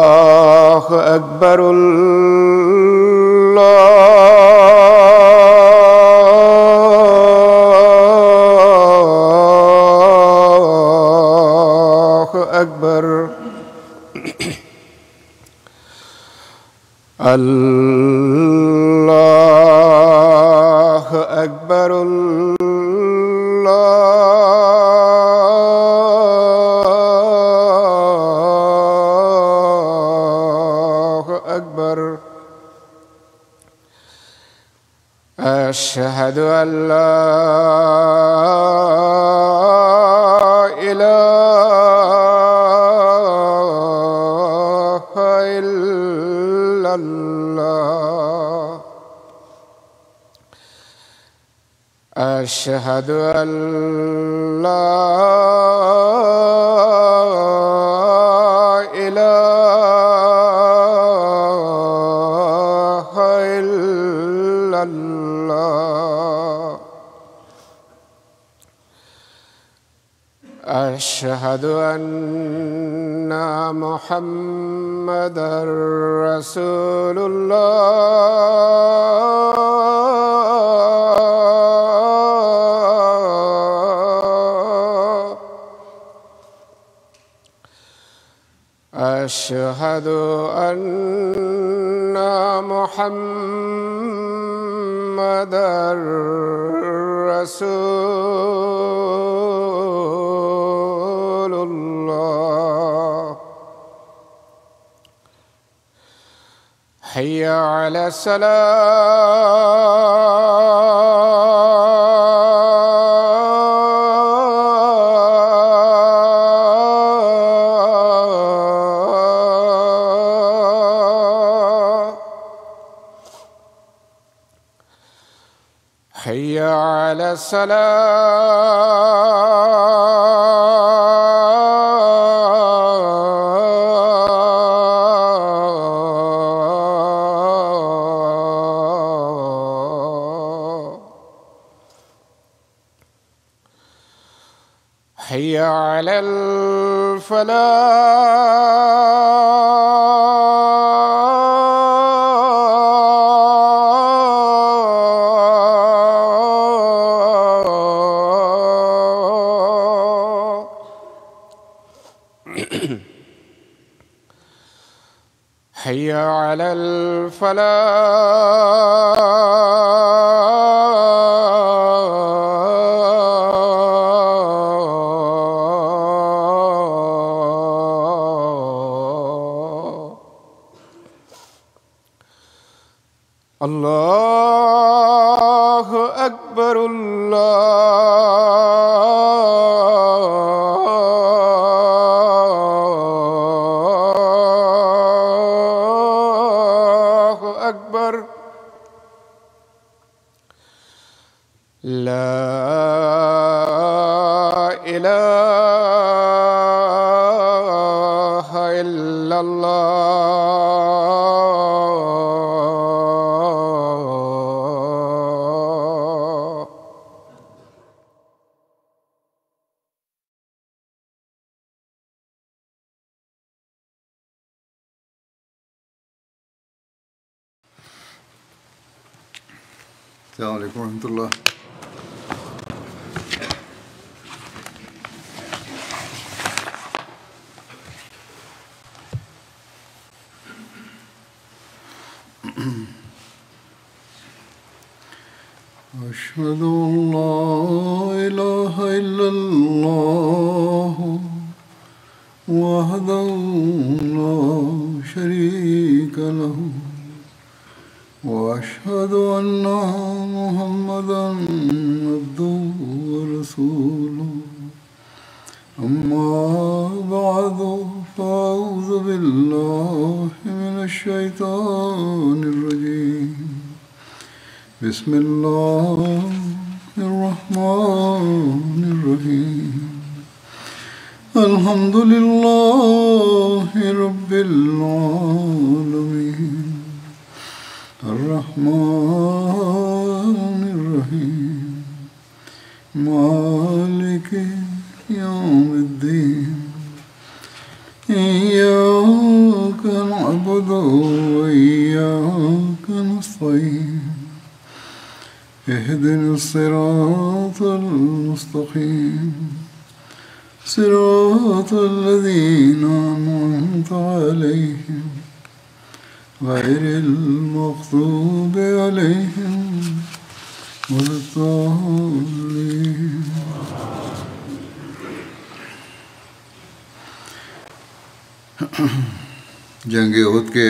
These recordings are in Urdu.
الله أكبر الله أكبر الله أكبر الله أكبر أشهد أن لا إله إلا الله أشهد أن لا إله إلا الله أشهد أن محمدًا رسول الله أشهد أن محمدًا رسول الله حي على الصلاة حي على الصلاة حي على الفلاح حي على الفلاح الله أكبر الله أكبر لا إله إلا الله السلام علیکم ورحمۃ اللہ۔ أشهد أن لا إله إلا الله وحده لا شريك له وأشهد أن محمدًا عبده ورسوله أما بعد فأعوذ بالله من الشيطان الرجيم بسم الله الرحمن الرحيم الحمد لله رب العالمين الرحمن الرحيم مالك يوم الدين إياك نعبد وإياك نستعين اهدنا الصراط المستقيم صراط الذين أنعمت عليهم غير المغضوب عليهم ولا الضالين. جنگ احد کے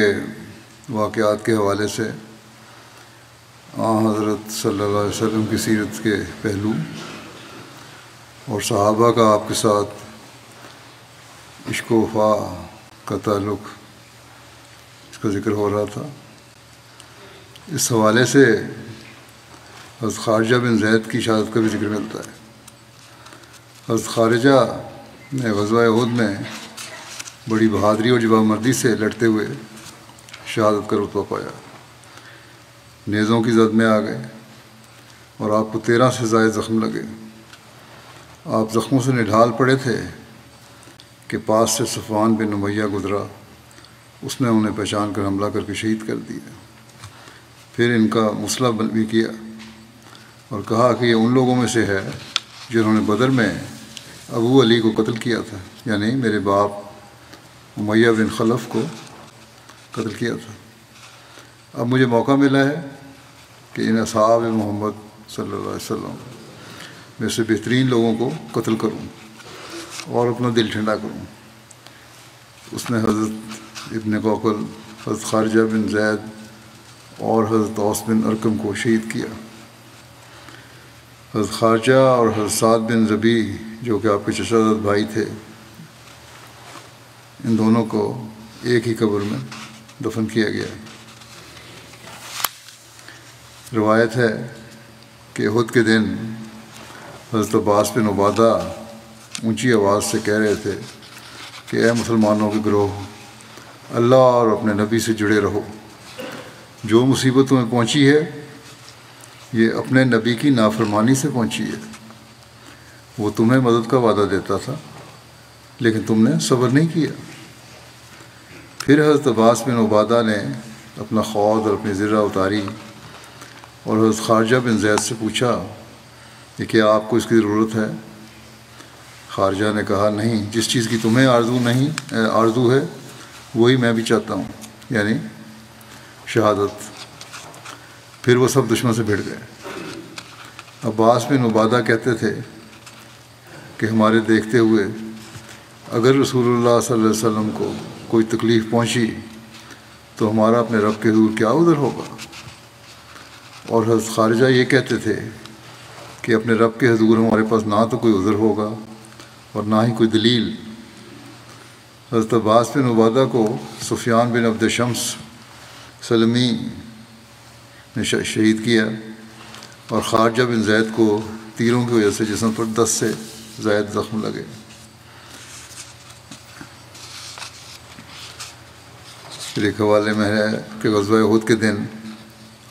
واقعات کے حوالے سے حضرت صلی اللہ علیہ وسلم کی سیرت کے پہلو اور صحابہ کا آپ کے ساتھ عشق و وفا کا تعلق، اس کا ذکر ہو رہا تھا. اس حوالے سے حضرت خارجہ بن زید کی شہادت کا بھی ذکر ملتا ہے. حضرت خارجہ نے غزوہ احد میں بڑی بہادری اور جبامردی سے لڑتے ہوئے شہادت کا رتبہ پایا. نیزوں کی زد میں آ گئے اور آپ کو 13 سے زائد زخم لگے. آپ زخموں سے نڈھال پڑے تھے کہ پاس سے صفوان بن امیہ گزرا. اس نے انہیں پہچان کر حملہ کر کے شہید کر دیا. پھر ان کا مسئلہ بھی کیا اور کہا کہ یہ ان لوگوں میں سے ہے جنہوں نے بدر میں ابو علی کو قتل کیا تھا، یعنی میرے باپ امیہ بن خلف کو قتل کیا تھا. اب مجھے موقع ملا ہے کہ ان اصحاب محمد صلی اللہ علیہ وسلم میں سے بہترین لوگوں کو قتل کروں اور اپنا دل ٹھنڈا کروں. اس نے حضرت ابن قوقل، حضرت خارجہ بن زید اور حضرت اوس بن ارقم کو شہید کیا. حضرت خارجہ اور حضرت سعد بن ربیع جو کہ آپ کے چچا زاد بھائی تھے، ان دونوں کو ایک ہی قبر میں دفن کیا گیا. روایت ہے کہ احد کے دن حضرت عباس بن عبادہ اونچی آواز سے کہہ رہے تھے کہ اے مسلمانوں کے گروہ، اللہ اور اپنے نبی سے جڑے رہو. جو مصیبت تمہیں پہنچی ہے یہ اپنے نبی کی نافرمانی سے پہنچی ہے. وہ تمہیں مدد کا وعدہ دیتا تھا لیکن تم نے صبر نہیں کیا. پھر حضرت عباس بن عبادہ نے اپنا خود اور اپنی زرہ اتاری اور حضرت خارجہ بن زید سے پوچھا کہ کیا آپ کو اس کی ضرورت ہے؟ خارجہ نے کہا نہیں، جس چیز کی تمہیں آرزو ہے وہی میں بھی چاہتا ہوں، یعنی شہادت. پھر وہ سب دشمن سے بھڑ گئے. عباس بن عبادہ کہتے تھے کہ ہمارے دیکھتے ہوئے اگر رسول اللہ صلی اللہ علیہ وسلم کو کوئی تکلیف پہنچی تو ہمارا اپنے رب کے حضور کیا عذر ہوگا. اور حضرت خارجہ یہ کہتے تھے کہ اپنے رب کے حضور ہمارے پاس نہ تو کوئی عذر ہوگا اور نہ ہی کوئی دلیل. حضرت عباس بن عبادہ کو سفیان بن عبد شمس سلمی نے شہید کیا اور خارجہ بن زید کو تیروں کی وجہ سے جسم پر 10 سے زائد زخم لگے. پھر ایک حوالے میں ہے کہ غزوہ احد کے دن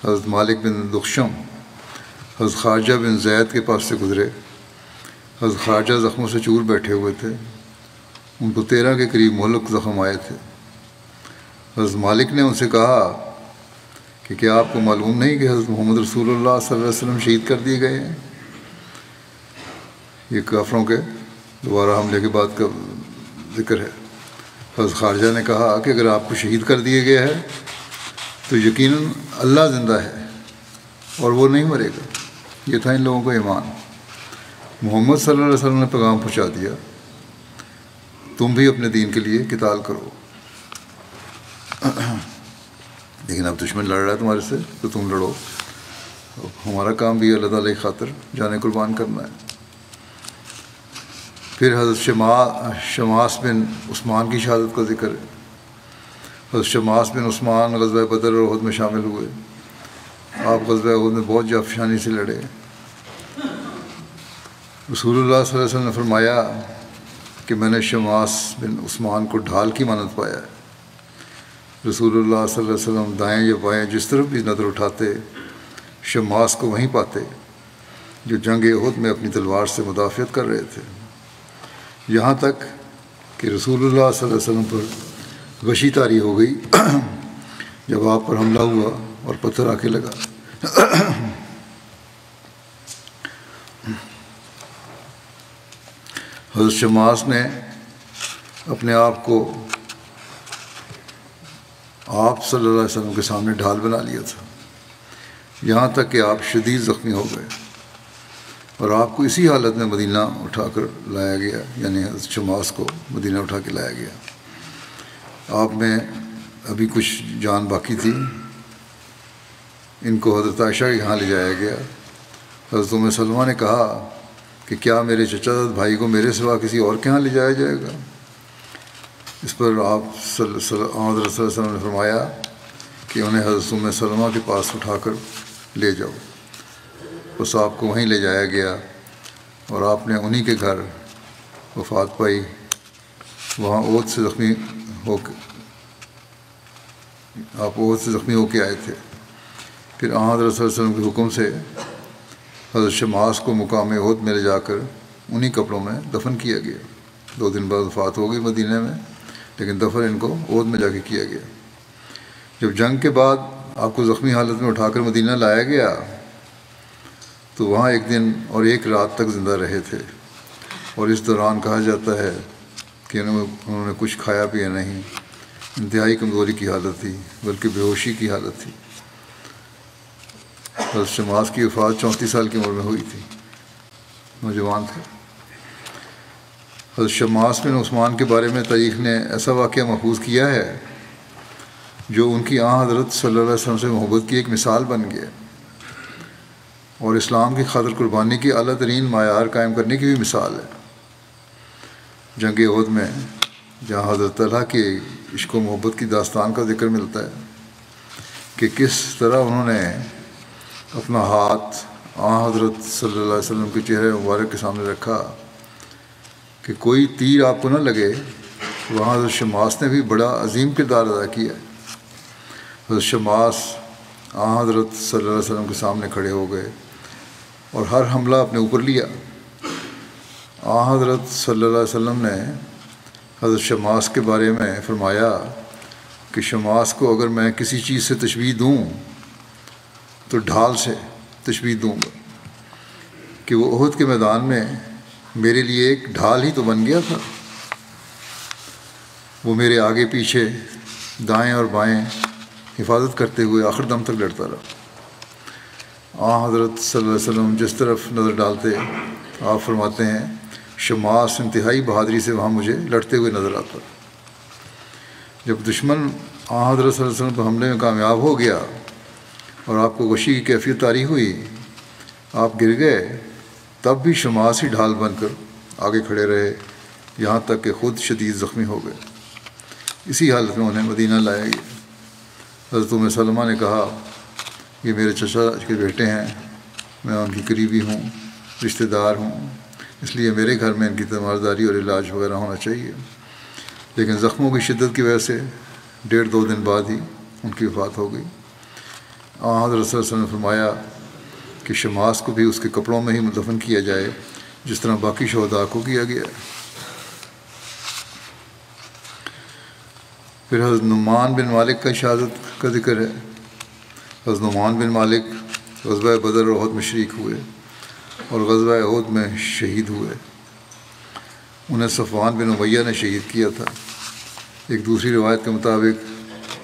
حضرت مالک بن دخشم حضرت خارجہ بن زید کے پاس سے گزرے. حضرت خارجہ زخموں سے چور بیٹھے ہوئے تھے. ان کو 13 کے قریب مہلک زخم آئے تھے. حضرت مالک نے ان سے کہا کہ کیا آپ کو معلوم نہیں کہ حضرت محمد رسول اللہ صلی اللہ علیہ وسلم شہید کر دیے گئے ہیں؟ یہ کافروں کے دوبارہ حملے کے بعد کا ذکر ہے. حضرت خارجہ نے کہا کہ اگر آپ کو شہید کر دیا گیا ہے تو یقیناً اللہ زندہ ہے اور وہ نہیں مرے گا. یہ تھا ان لوگوں کا ایمان. محمد صلی اللہ علیہ وسلم نے پیغام پہنچا دیا، تم بھی اپنے دین کے لیے قتال کرو. لیکن اب دشمن لڑ رہا ہے تمہارے سے تو تم لڑو. ہمارا کام بھی اللہ تعالیٰ کی خاطر جانے قربان کرنا ہے. پھر حضرت شماس بن عثمان کی شہادت کا ذکر ہے. حضرت شماس بن عثمان غزوہ بدر اور احد میں شامل ہوئے. آپ غزوہ احد میں بہت جافشانی سے لڑے. رسول اللہ صلی اللہ علیہ وسلم نے فرمایا کہ میں نے شماس بن عثمان کو ڈھال کی مانند پایا ہے. رسول اللہ صلی اللہ علیہ وسلم دائیں یا بائیں جس طرف بھی نظر اٹھاتے شماس کو وہیں پاتے جو جنگ احد میں اپنی تلوار سے مدافعت کر رہے تھے. یہاں تک کہ رسول اللہ صلی اللہ علیہ وسلم پر غشی طاری ہو گئی جب آپ پر حملہ ہوا اور پتھر آ کے لگا۔ حضرت شماس نے اپنے آپ کو آپ صلی اللہ علیہ وسلم کے سامنے ڈھال بنا لیا تھا، یہاں تک کہ آپ شدید زخمی ہو گئے اور آپ کو اسی حالت میں مدینہ اٹھا کر لایا گیا، یعنی حضرت شماس کو مدینہ اٹھا کے لایا گیا۔ آپ میں ابھی کچھ جان باقی تھی، ان کو حضرت عائشہ کے یہاں لے جایا گیا۔ حضرت ام سلمہ نے کہا کہ کیا میرے چچا زاد بھائی کو میرے سوا کسی اور کے یہاں لے جایا جائے گا؟ اس پر آپ حضرت صلی اللہ علیہ وسلم نے فرمایا کہ انہیں حضرت ام سلمہ کے پاس اٹھا کر لے جاؤ۔ بس آپ کو وہیں لے جایا گیا اور آپ نے انہی کے گھر وفات پائی۔ وہاں احد سے زخمی ہو کے آئے تھے۔ پھر حضرت صلی اللہ علیہ وسلم کے حکم سے حضرت شماس کو مقام احد میں لے جا کر انہی کپڑوں میں دفن کیا گیا۔ 2 دن بعد وفات ہو گئی مدینہ میں، لیکن دفن ان کو احد میں جا کے کیا گیا۔ جب جنگ کے بعد آپ کو زخمی حالت میں اٹھا کر مدینہ لایا گیا تو وہاں 1 دن اور 1 رات تک زندہ رہے تھے، اور اس دوران کہا جاتا ہے کہ انہوں نے کچھ کھایا پیا نہیں، انتہائی کمزوری کی حالت تھی، بلکہ بے ہوشی کی حالت تھی۔ حضرت شماس کی وفات 34 سال کی عمر میں ہوئی تھی، نوجوان تھے۔ حضرت شماس بن عثمان کے بارے میں تاریخ نے ایسا واقعہ محفوظ کیا ہے جو ان کی حضرت صلی اللہ علیہ وسلم سے محبت کی ایک مثال بن گیا، اور اسلام کی خاطر قربانی کی اعلیٰ ترین معیار قائم کرنے کی بھی مثال ہے۔ جنگ احد میں جہاں حضرت طلحہ کے عشق و محبت کی داستان کا ذکر ملتا ہے کہ کس طرح انہوں نے اپنا ہاتھ حضرت صلی اللہ علیہ وسلم کے چہرے مبارک کے سامنے رکھا کہ کوئی تیر آپ کو نہ لگے، وہاں حضرت شماس نے بھی بڑا عظیم کردار ادا کیا۔ حضرت شماس حضرت صلی اللہ علیہ وسلم کے سامنے کھڑے ہو گئے اور ہر حملہ اپنے اوپر لیا۔ حضرت صلی اللہ علیہ وسلم نے حضرت شماس کے بارے میں فرمایا کہ شماس کو اگر میں کسی چیز سے تشبیہ دوں تو ڈھال سے تشبیہ دوں گا، کہ وہ احد کے میدان میں میرے لیے ایک ڈھال ہی تو بن گیا تھا۔ وہ میرے آگے پیچھے دائیں اور بائیں حفاظت کرتے ہوئے آخر دم تک لڑتا رہا۔ حضرت صلی اللہ علیہ وسلم جس طرف نظر ڈالتے آپ فرماتے ہیں شماس انتہائی بہادری سے وہاں مجھے لڑتے ہوئے نظر آتا۔ جب دشمن حضرت صلی اللہ علیہ وسلم پر حملے میں کامیاب ہو گیا اور آپ کو غشی کی کیفیت طاری ہوئی، آپ گر گئے، تب بھی شماس ہی ڈھال بن کر آگے کھڑے رہے، یہاں تک کہ خود شدید زخمی ہو گئے۔ اسی حالت میں انہیں مدینہ لایا گیا۔ حضرت ام سلمہ نے کہا یہ میرے چچا کے بیٹے ہیں، میں ان کی قریبی ہوں، رشتہ دار ہوں، اس لیے میرے گھر میں ان کی تیمارداری اور علاج وغیرہ ہونا چاہیے۔ لیکن زخموں کی شدت کی وجہ سے 1.5-2 دن بعد ہی ان کی وفات ہو گئی۔ حضرت صلی اللہ علیہ وسلم نے فرمایا کہ شماس کو بھی اس کے کپڑوں میں ہی دفن کیا جائے جس طرح باقی شہداء کو کیا گیا ہے۔ پھر حضرت نعمان بن مالک کا شہادت کا ذکر ہے۔ حضرت نعمان بن مالک غزوہ بدر اور احد میں شریک ہوئے اور غزوہ احد میں شہید ہوئے۔ انہیں صفوان بن امیہ نے شہید کیا تھا۔ ایک دوسری روایت کے مطابق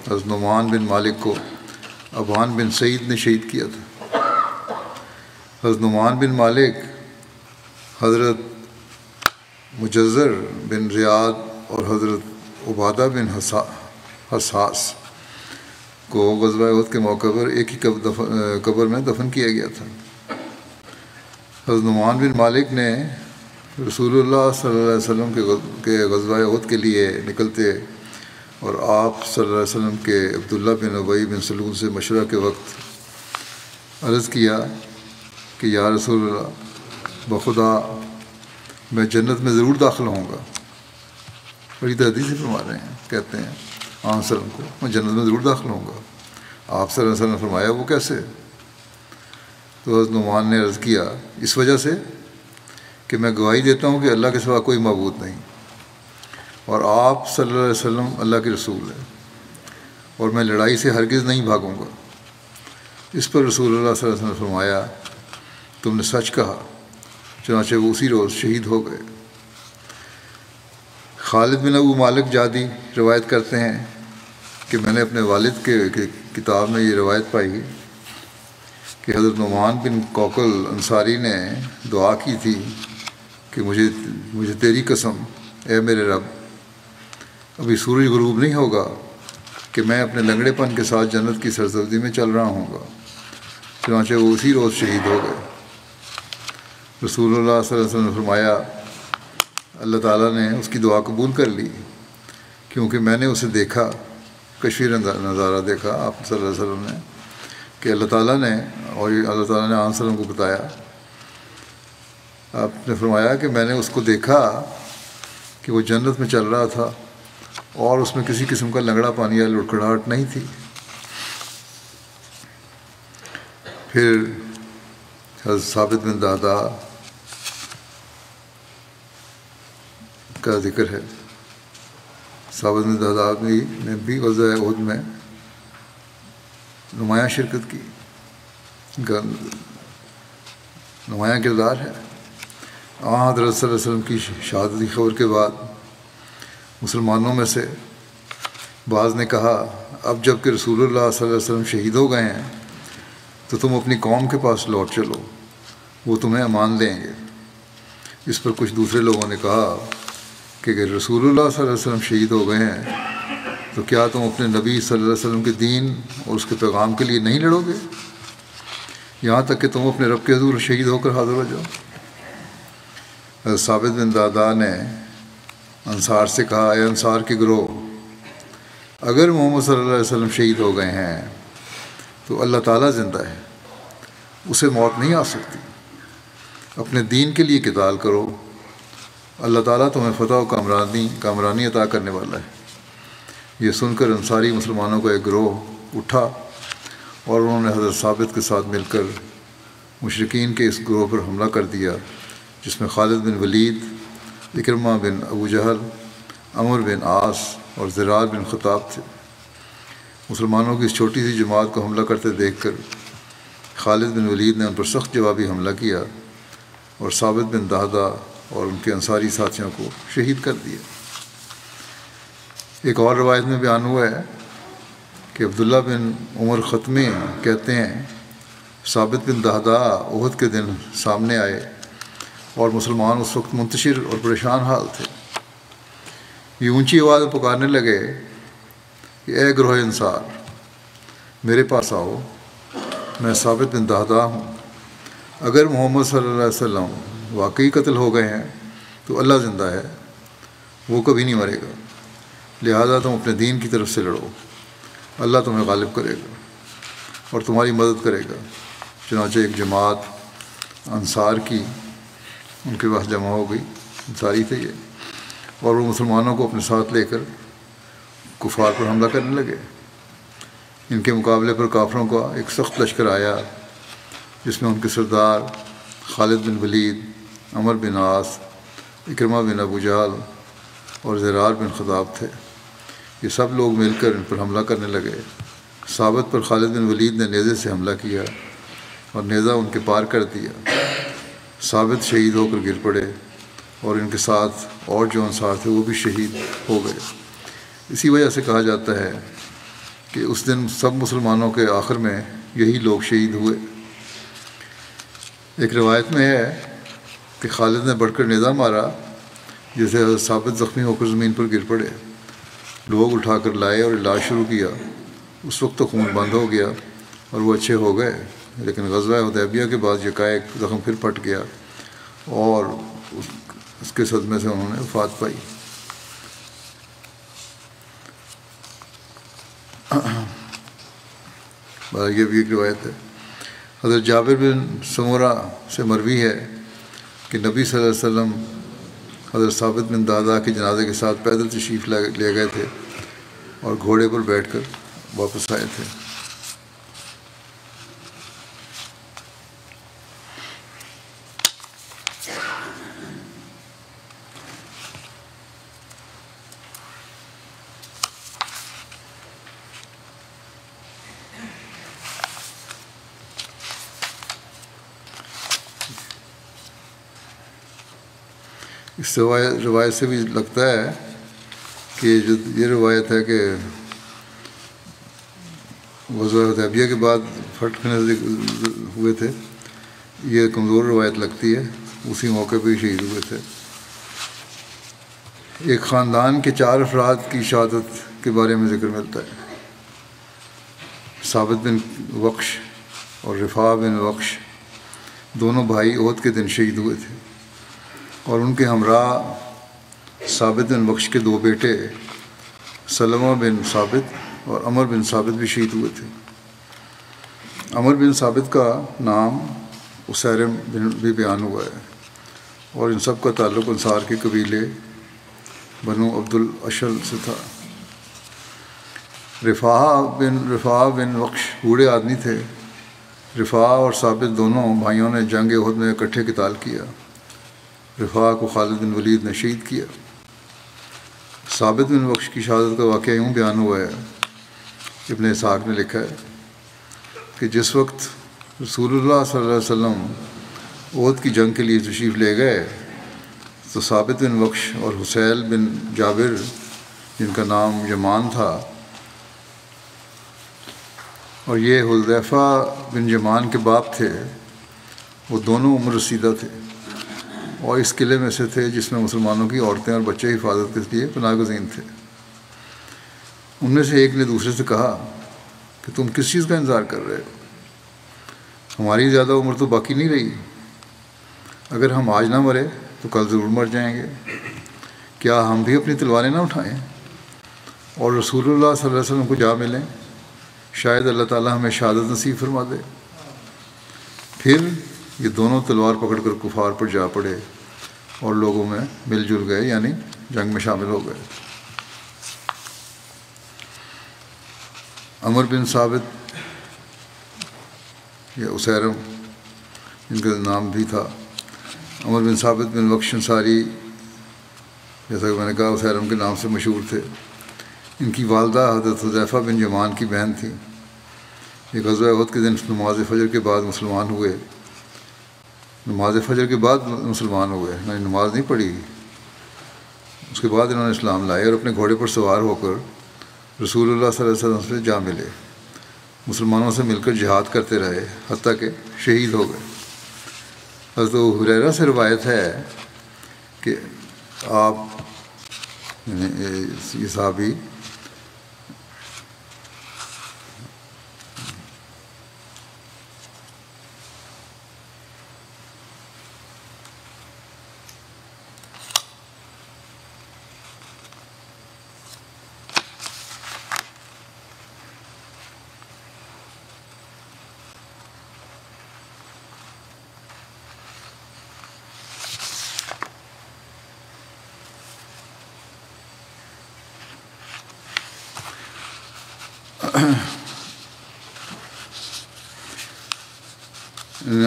حضرت نعمان بن مالک کو ابان بن سعید نے شہید کیا تھا۔ حضرت نعمان بن مالک حضرت مجزر بن زیاد اور حضرت عبادہ بن حساس کو غزوہ احد کے موقع پر ایک ہی قبر میں دفن کیا گیا تھا۔ حضرت نعمان بن مالک نے رسول اللہ صلی اللہ علیہ وسلم کے غزوہ احد کے لیے نکلتے اور آپ صلی اللہ علیہ وسلم کے عبداللہ بن ابی بن سلول سے مشورہ کے وقت عرض کیا کہ یا رسول اللہ، بخدا میں جنت میں ضرور داخل ہوں گا۔ بڑی حدیث سے فرما رہے ہیں، کہتے ہیں وسلم کو میں جنت میں ضرور داخل ہوں گا۔ آپ صلی اللہ علیہ وسلم نے فرمایا وہ کیسے؟ تو حضرت نعمان نے عرض کیا اس وجہ سے کہ میں گواہی دیتا ہوں کہ اللہ کے سوا کوئی معبود نہیں، اور آپ صلی اللہ علیہ وسلم اللہ کے رسول ہیں، اور میں لڑائی سے ہرگز نہیں بھاگوں گا۔ اس پر رسول اللہ صلی اللہ علیہ وسلم نے فرمایا تم نے سچ کہا، چنانچہ وہ اسی روز شہید ہو گئے۔ خالد بن ابو مالک جادی روایت کرتے ہیں کہ میں نے اپنے والد کے کتاب میں یہ روایت پائی کہ حضرت نعمان بن کوکل انصاری نے دعا کی تھی کہ مجھے تیری قسم اے میرے رب، ابھی سورج غروب نہیں ہوگا کہ میں اپنے لنگڑے پن کے ساتھ جنت کی سرسبزی میں چل رہا ہوں گا۔ چنانچہ وہ اسی روز شہید ہو گئے۔ رسول اللہ صلی اللہ علیہ وسلم نے فرمایا اللہ تعالیٰ نے اس کی دعا قبول کر لی، کیونکہ میں نے اسے دیکھا، کشفی نظارہ دیکھا آپ صلی اللہ علیہ وسلم نے کہ اللہ تعالیٰ نے اللہ تعالیٰ نے آن وسلم کو بتایا، آپ نے فرمایا کہ میں نے اس کو دیکھا کہ وہ جنت میں چل رہا تھا اور اس میں کسی قسم کا لنگڑا پانی یا لڑکھڑاہٹ نہیں تھی۔ پھر حضرت ثابت بن دہدہ کا ذکر ہے۔ ثابت بن دہدہ نے بھی غزوہ احد میں نمایاں شرکت کی، نمایاں کردار ہے۔ حضرت صلی اللہ علیہ وسلم کی شہادت کی خبر کے بعد مسلمانوں میں سے بعض نے کہا اب جب کہ رسول اللہ صلی اللہ علیہ وسلم شہید ہو گئے ہیں تو تم اپنی قوم کے پاس لوٹ چلو، وہ تمہیں امان دیں گے۔ اس پر کچھ دوسرے لوگوں نے کہا کہ اگر رسول اللہ صلی اللہ علیہ وسلم شہید ہو گئے ہیں تو کیا تم اپنے نبی صلی اللہ علیہ وسلم کے دین اور اس کے پیغام کے لیے نہیں لڑو گے یہاں تک کہ تم اپنے رب کے حضور شہید ہو کر حاضر ہو جاؤ؟ حضرت ثابت بن دہدہ نے انصار سے کہا اے انصار کے گروہ، اگر محمد صلی اللہ علیہ وسلم شہید ہو گئے ہیں تو اللہ تعالیٰ زندہ ہے، اسے موت نہیں آ سکتی، اپنے دین کے لیے قتال کرو، اللہ تعالیٰ تمہیں فتح و کامرانی عطا کرنے والا ہے۔ یہ سن کر انصاری مسلمانوں کا ایک گروہ اٹھا اور انہوں نے حضرت ثابت کے ساتھ مل کر مشرکین کے اس گروہ پر حملہ کر دیا، جس میں خالد بن ولید، اکرمہ بن ابو جہل، عمر بن عاص اور زرار بن خطاب تھے۔ مسلمانوں کی اس چھوٹی سی جماعت کو حملہ کرتے دیکھ کر خالد بن ولید نے ان پر سخت جوابی حملہ کیا اور ثابت بن دہدہ اور ان کے انصاری ساتھیوں کو شہید کر دیا۔ ایک اور روایت میں بیان ہوا ہے کہ عبداللہ بن عمر ختمی کہتے ہیں ثابت بن دہدہ احد کے دن سامنے آئے اور مسلمان اس وقت منتشر اور پریشان حال تھے۔ یہ اونچی آواز میں پکارنے لگے کہ اے گروہ انصار، میرے پاس آؤ، میں ثابت بن دہدہ ہوں، اگر محمد صلی اللہ علیہ وسلم واقعی قتل ہو گئے ہیں تو اللہ زندہ ہے، وہ کبھی نہیں مرے گا، لہذا تم اپنے دین کی طرف سے لڑو، اللہ تمہیں غالب کرے گا اور تمہاری مدد کرے گا۔ چنانچہ ایک جماعت انصار کی ان کے پاس جمع ہو گئی، انصاری تھے یہ، اور وہ مسلمانوں کو اپنے ساتھ لے کر کفار پر حملہ کرنے لگے۔ ان کے مقابلے پر کافروں کا ایک سخت لشکر آیا جس میں ان کے سردار خالد بن ولید، عمر بن عاص، اکرمہ بن ابو جہل اور زرار بن خطاب تھے۔ یہ سب لوگ مل کر ان پر حملہ کرنے لگے۔ ثابت پر خالد بن ولید نے نیزے سے حملہ کیا اور نیزہ ان کے پار کر دیا۔ ثابت شہید ہو کر گر پڑے اور ان کے ساتھ اور جو انصار تھے وہ بھی شہید ہو گئے۔ اسی وجہ سے کہا جاتا ہے کہ اس دن سب مسلمانوں کے آخر میں یہی لوگ شہید ہوئے۔ ایک روایت میں ہے کہ خالد نے بڑھ کر نیزہ مارا جسے حضرت ثابت زخمی ہو کر زمین پر گر پڑے۔ لوگ اٹھا کر لائے اور علاج شروع کیا۔ اس وقت تو خون بند ہو گیا اور وہ اچھے ہو گئے، لیکن غزوہ حدیبیہ کے بعد یکایک زخم پھر پھٹ گیا اور اس کے صدمے سے انہوں نے وفات پائی۔ یہ بھی ایک روایت ہے۔ حضرت جابر بن سمورہ سے مروی ہے کہ نبی صلی اللہ علیہ وسلم حضرت ثابت بن دہدہ کے جنازے کے ساتھ پیدل تشریف لے گئے تھے اور گھوڑے پر بیٹھ کر واپس آئے تھے۔ اس روایت سے بھی لگتا ہے کہ جو یہ روایت ہے کہ غزوہ حدیبیہ کے بعد فتح نزدیک ہوئے تھے، یہ کمزور روایت لگتی ہے، اسی موقع پہ ہی شہید ہوئے تھے۔ ایک خاندان کے 4 افراد کی شہادت کے بارے میں ذکر ملتا ہے۔ ثابت بن وقش اور رفاع بن وقش دونوں بھائی احد کے دن شہید ہوئے تھے، اور ان کے ہمراہ ثابت بن وقش کے 2 بیٹے سلمہ بن ثابت اور عمر بن ثابت بھی شہید ہوئے تھے۔ عمر بن ثابت کا نام اسیرم بھی بیان ہوا ہے، اور ان سب کا تعلق انصار کے قبیلے بنو عبد الاشل سے تھا۔ رفاع بن وقش بوڑھے آدمی تھے۔ رفاع اور ثابت دونوں بھائیوں نے جنگ احد میں اکٹھے قتال کیا۔ رفاع کو خالد بن ولید نے شہید کیا۔ ثابت بن وقش کی شہادت کا واقعہ یوں بیان ہوا ہے، ابن اسحاق نے لکھا ہے کہ جس وقت رسول اللہ صلی اللہ علیہ وسلم احد کی جنگ کے لیے تشریف لے گئے تو ثابت بن وقش اور حسیل بن جابر، جن کا نام یمان تھا، اور یہ حذیفہ بن یمان کے باپ تھے، وہ دونوں عمر رسیدہ تھے اور اس قلعے میں سے تھے جس میں مسلمانوں کی عورتیں اور بچے حفاظت کے لیے پناہ گزین تھے۔ ان میں سے ایک نے دوسرے سے کہا کہ تم کس چیز کا انتظار کر رہے ہو؟ ہماری زیادہ عمر تو باقی نہیں رہی، اگر ہم آج نہ مرے تو کل ضرور مر جائیں گے، کیا ہم بھی اپنی تلواریں نہ اٹھائیں اور رسول اللہ صلی اللہ علیہ وسلم کو جا ملیں؟ شاید اللہ تعالیٰ ہمیں شہادت نصیب فرما دے۔ پھر یہ دونوں تلوار پکڑ کر کفار پر جا پڑے اور لوگوں میں مل جل گئے، یعنی جنگ میں شامل ہو گئے۔ عمر بن ثابت یا اسیرم ان کا نام بھی تھا، عمر بن ثابت بن وقش انصاری، جیسا کہ میں نے کہا اسیرم کے نام سے مشہور تھے۔ ان کی والدہ حضرت حذیفہ بن یمان کی بہن تھیں۔ یہ غزوہ احد کے دن نماز فجر کے بعد مسلمان ہوئے، نماز فجر کے بعد مسلمان ہوئے، میں نے نماز نہیں پڑھی، اس کے بعد انہوں نے اسلام لائے اور اپنے گھوڑے پر سوار ہو کر رسول اللہ صلی اللہ علیہ وسلم سے جا ملے، مسلمانوں سے مل کر جہاد کرتے رہے حتیٰ کہ شہید ہو گئے۔ حضرت ہریرہ سے روایت ہے کہ آپ یہ صحابی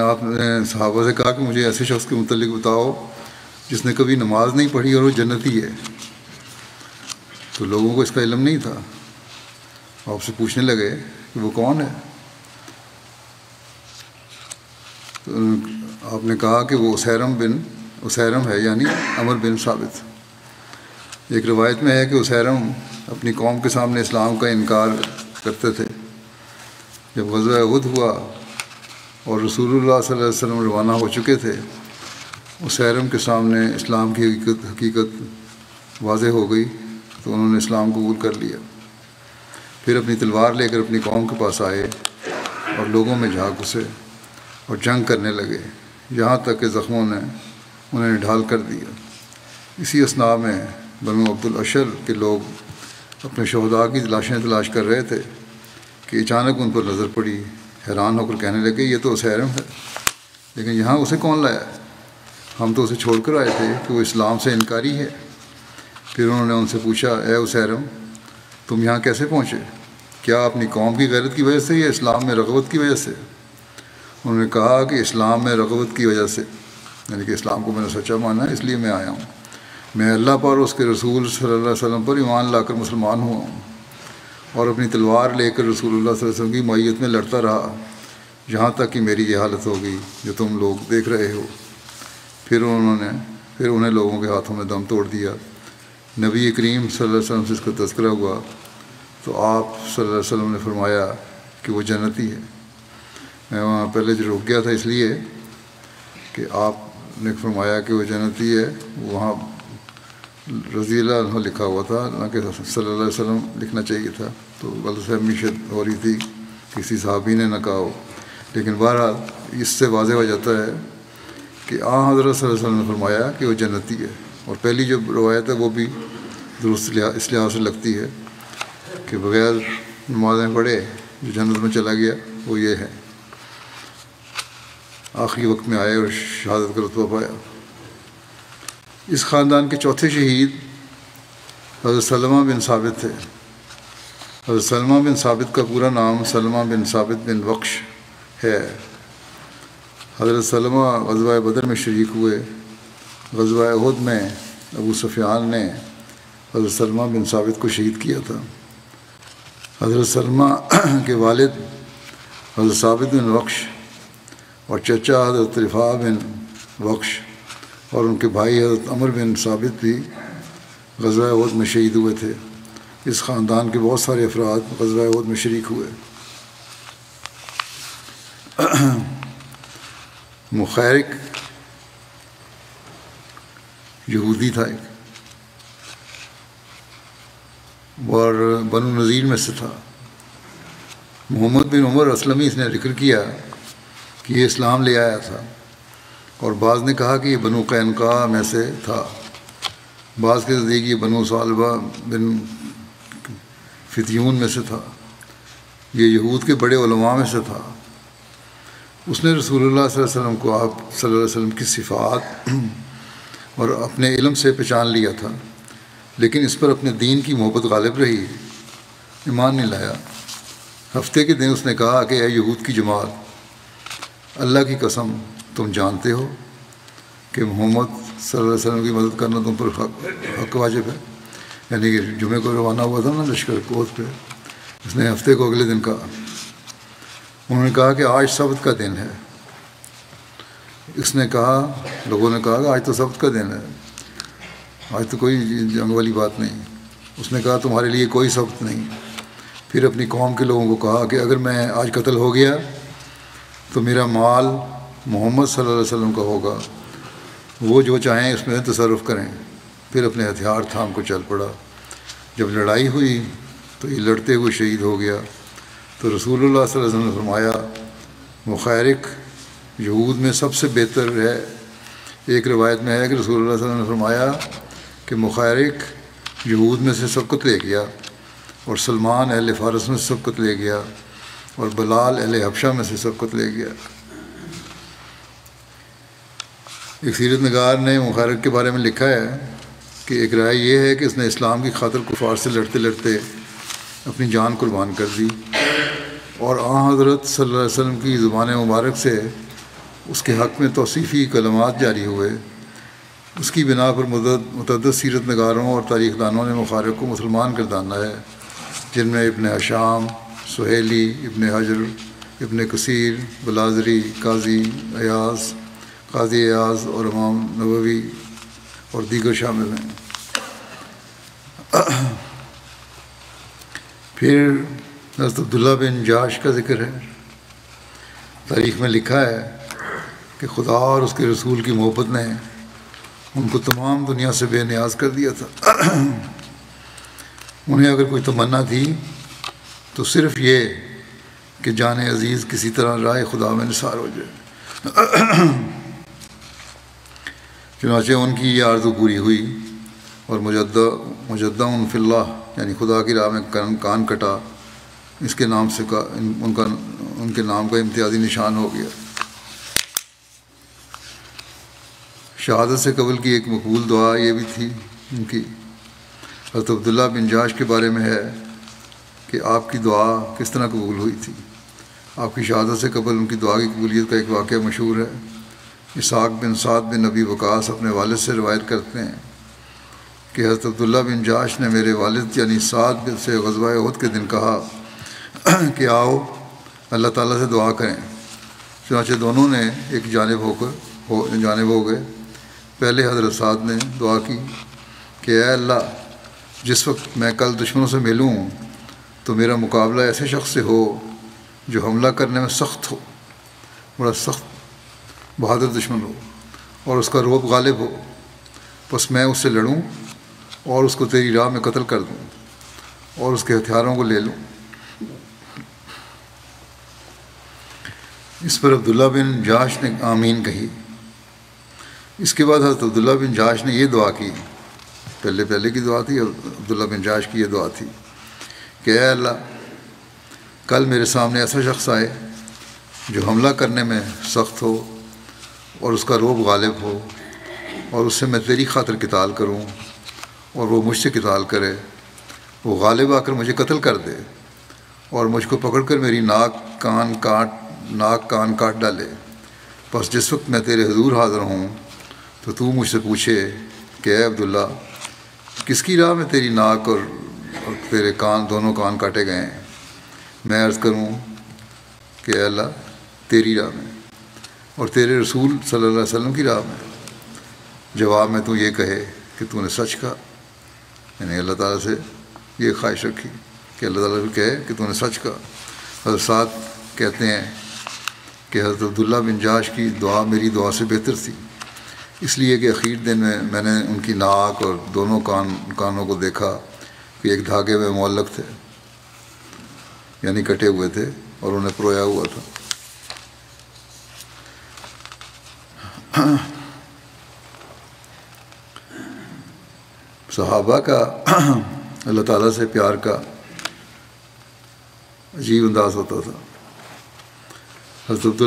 آپ نے صحابہ سے کہا کہ مجھے ایسے شخص کے متعلق بتاؤ جس نے کبھی نماز نہیں پڑھی اور وہ جنتی ہے۔ تو لوگوں کو اس کا علم نہیں تھا، آپ سے پوچھنے لگے کہ وہ کون ہے؟ تو آپ نے کہا کہ وہ اسیرم ہے، یعنی عمر بن ثابت۔ ایک روایت میں ہے کہ اسیرم اپنی قوم کے سامنے اسلام کا انکار کرتے تھے۔ جب غزوہ احد ہوا اور رسول اللہ صلی اللہ علیہ وسلم روانہ ہو چکے تھے، اسیرم کے سامنے اسلام کی حقیقت واضح ہو گئی تو انہوں نے اسلام قبول کر لیا۔ پھر اپنی تلوار لے کر اپنی قوم کے پاس آئے اور لوگوں میں جا گھسے اور جنگ کرنے لگے، یہاں تک کہ زخموں نے انہیں ڈھال کر دیا۔ اسی اثناء میں بنو عبد الاشل کے لوگ اپنے شہداء کی لاشیں تلاش کر رہے تھے کہ اچانک ان پر نظر پڑی، حیران ہو کر کہنے لگے یہ تو اسیرم ہے، لیکن یہاں اسے کون لایا ہے؟ ہم تو اسے چھوڑ کر آئے تھے کہ وہ اسلام سے انکاری ہے۔ پھر انہوں نے ان سے پوچھا، اے اسیرم تم یہاں کیسے پہنچے؟ کیا اپنی قوم کی غیرت کی وجہ سے یا اسلام میں رغبت کی وجہ سے؟ انہوں نے کہا کہ اسلام میں رغبت کی وجہ سے، یعنی کہ اسلام کو میں نے سچا مانا ہے اس لیے میں آیا ہوں، میں اللہ پر اور اس کے رسول صلی اللہ علیہ وسلم پر ایمان لا کر مسلمان ہوا ہوں، اور اپنی تلوار لے کر رسول اللہ صلی اللہ علیہ وسلم کی معیت میں لڑتا رہا یہاں تک کہ میری یہ حالت ہو گئی جو تم لوگ دیکھ رہے ہو۔ پھر انہوں نے پھر انہیں لوگوں کے ہاتھوں میں دم توڑ دیا۔ نبی کریم صلی اللہ علیہ وسلم سے اس کا تذکرہ ہوا تو آپ صلی اللہ علیہ وسلم نے فرمایا کہ وہ جنتی ہے۔ میں وہاں پہلے جو رک گیا تھا اس لیے کہ آپ نے فرمایا کہ وہ جنتی ہے، وہاں رضی اللہ عنہ لکھا ہوا تھا، نہ کہ صلی اللہ علیہ وسلم لکھنا چاہیے تھا، تو غلط فہمی ہو رہی تھی، کسی صحابی نے نہ کہا ہو۔ لیکن بہرحال اس سے واضح ہو جاتا ہے کہ حضرت صلی اللہ علیہ وسلم نے فرمایا کہ وہ جنتی ہے۔ اور پہلی جو روایت ہے وہ بھی درست اس لحاظ سے لگتی ہے کہ بغیر نمازیں پڑھے جو جنت میں چلا گیا وہ یہ ہے، آخری وقت میں آئے اور شہادت کا رتبہ پایا۔ اس خاندان کے چوتھے شہید حضرت سلمہ بن ثابت تھے۔ حضرت سلمہ بن ثابت کا پورا نام سلمہ بن ثابت بن وقش ہے۔ حضرت سلمہ غزوہ بدر میں شریک ہوئے۔ غزوہ احد میں ابو سفیان نے حضرت سلمہ بن ثابت کو شہید کیا تھا۔ حضرت سلمہ کے والد حضرت ثابت بن وقش اور چچا حضرت رفاع بن وقش اور ان کے بھائی حضرت عمر بن ثابت بھی غزوہ احد میں شہید ہوئے تھے۔ اس خاندان کے بہت سارے افراد غزوہ احد میں شریک ہوئے۔ مخیرق یہودی تھا ایک، اور بنو نذیر میں سے تھا۔ محمد بن عمر اسلمی اس نے ذکر کیا کہ یہ اسلام لے آیا تھا، اور بعض نے کہا کہ یہ بنو قینقاع میں سے تھا، بعض کے نزدیک یہ بنو ثعلبہ بن فتیون میں سے تھا، یہ یہود کے بڑے علماء میں سے تھا۔ اس نے رسول اللہ صلی اللہ علیہ وسلم کو آپ صلی اللہ علیہ وسلم کی صفات اور اپنے علم سے پہچان لیا تھا، لیکن اس پر اپنے دین کی محبت غالب رہی، ایمان نہیں لایا۔ ہفتے کے دن اس نے کہا کہ اے یہود کی جماعت، اللہ کی قسم تم جانتے ہو کہ محمد صلی اللہ علیہ وسلم کی مدد کرنا تم پر حق واجب ہے۔ یعنی کہ جمعے کو روانہ ہوا تھا نا لشکر کوت پہ، اس نے ہفتے کو اگلے دن کہا۔ انہوں نے کہا کہ آج سبت کا دن ہے۔ اس نے کہا، لوگوں نے کہا کہ آج تو سبت کا دن ہے، آج تو کوئی جنگ والی بات نہیں۔ اس نے کہا تمہارے لیے کوئی سبت نہیں۔ پھر اپنی قوم کے لوگوں کو کہا کہ اگر میں آج قتل ہو گیا تو میرا مال محمد صلی اللہ علیہ وسلم کا ہوگا، وہ جو چاہیں اس میں تصرف کریں۔ پھر اپنے ہتھیار تھام کو چل پڑا۔ جب لڑائی ہوئی تو یہ لڑتے ہوئے شہید ہو گیا۔ تو رسول اللہ صلی اللہ علیہ وسلم نے فرمایا مخیرق یہود میں سب سے بہتر ہے۔ ایک روایت میں ہے کہ رسول اللہ صلی اللہ علیہ وسلم نے فرمایا کہ مخیرق یہود میں سے سبقت لے گیا، اور سلمان اہل فارس میں سے سبقت لے گیا، اور بلال اہل حبشہ میں سے سبقت لے گیا۔ ایک سیرت نگار نے مخیرق کے بارے میں لکھا ہے کہ ایک رائے یہ ہے کہ اس نے اسلام کی خاطر کفار سے لڑتے لڑتے اپنی جان قربان کر دی، اور حضرت صلی اللہ علیہ وسلم کی زبان مبارک سے اس کے حق میں توصیفی کلمات جاری ہوئے۔ اس کی بنا پر متعدد سیرت نگاروں اور تاریخ دانوں نے مخیرق کو مسلمان گردانا ہے، جن میں ابن حشام، سہیلی، ابن حجر، ابن کثیر، بلازری، قاضی ایاز اور امام نووی اور دیگر شامل ہیں۔ پھر حضرت عبداللہ بن جاش کا ذکر ہے۔ تاریخ میں لکھا ہے کہ خدا اور اس کے رسول کی محبت نے ان کو تمام دنیا سے بے نیاز کر دیا تھا۔ انہیں اگر کوئی تمنا تھی تو صرف یہ کہ جان عزیز کسی طرح راہ خدا میں نثار ہو جائے۔ چنانچہ ان کی یہ آرزو پوری ہوئی، اور مجدہ فی اللہ یعنی خدا کی راہ میں کان کٹا، اس کے نام سے ان کے نام کا امتیازی نشان ہو گیا۔ شہادت سے قبل کی ایک مقبول دعا یہ بھی تھی ان کی۔ حضرت عبداللہ بن جاش کے بارے میں ہے کہ آپ کی دعا کس طرح قبول ہوئی تھی۔ آپ کی شہادت سے قبل ان کی دعا کی قبولیت کا ایک واقعہ مشہور ہے۔ اسحاق بن سعد بن نبی وقاص اپنے والد سے روایت کرتے ہیں کہ حضرت عبداللہ بن جاش نے میرے والد یعنی سعد سے غزوہ احد کے دن کہا کہ آؤ اللہ تعالیٰ سے دعا کریں۔ چنانچہ دونوں نے ایک جانب ہو گئے۔ پہلے حضرت سعد نے دعا کی کہ اے اللہ، جس وقت میں کل دشمنوں سے ملوں تو میرا مقابلہ ایسے شخص سے ہو جو حملہ کرنے میں سخت ہو، بڑا سخت بہادر دشمن ہو اور اس کا رعب غالب ہو، بس میں اس سے لڑوں اور اس کو تیری راہ میں قتل کر دوں اور اس کے ہتھیاروں کو لے لوں۔ اس پر عبداللہ بن جاش نے آمین کہی۔ اس کے بعد حضرت عبداللہ بن جاش نے یہ دعا کی، پہلے کی دعا تھی، عبداللہ بن جاش کی یہ دعا تھی کہ اے اللہ، کل میرے سامنے ایسا شخص آئے جو حملہ کرنے میں سخت ہو اور اس کا رعب غالب ہو، اور اس سے میں تیری خاطر قتال کروں اور وہ مجھ سے قتال کرے، وہ غالب آ کر مجھے قتل کر دے اور مجھ کو پکڑ کر میری ناک کان کاٹ ڈالے۔ بس جس وقت میں تیرے حضور حاضر ہوں تو مجھ سے پوچھے کہ اے عبداللہ، کس کی راہ میں تیری ناک اور تیرے دونوں کان کاٹے گئے ہیں؟ میں عرض کروں کہ اے اللہ، تیری راہ میں اور تیرے رسول صلی اللہ علیہ وسلم کی راہ میں۔ جواب میں تو یہ کہے کہ تو نے سچ کہا، یعنی اللہ تعالیٰ سے یہ خواہش رکھی کہ اللہ تعالیٰ سے کہے کہ تو نے سچ کہا۔ حضرت سعد کہتے ہیں کہ حضرت عبداللہ بن جاش کی دعا میری دعا سے بہتر تھی، اس لیے کہ اخیر دن میں نے ان کی ناک اور دونوں کانوں کو دیکھا کہ ایک دھاگے میں معلق تھے، یعنی کٹے ہوئے تھے اور انہیں پرویا ہوا تھا۔ صحابہ کا اللہ تعالیٰ سے پیار کا عجیب انداز ہوتا تھا۔ حضرت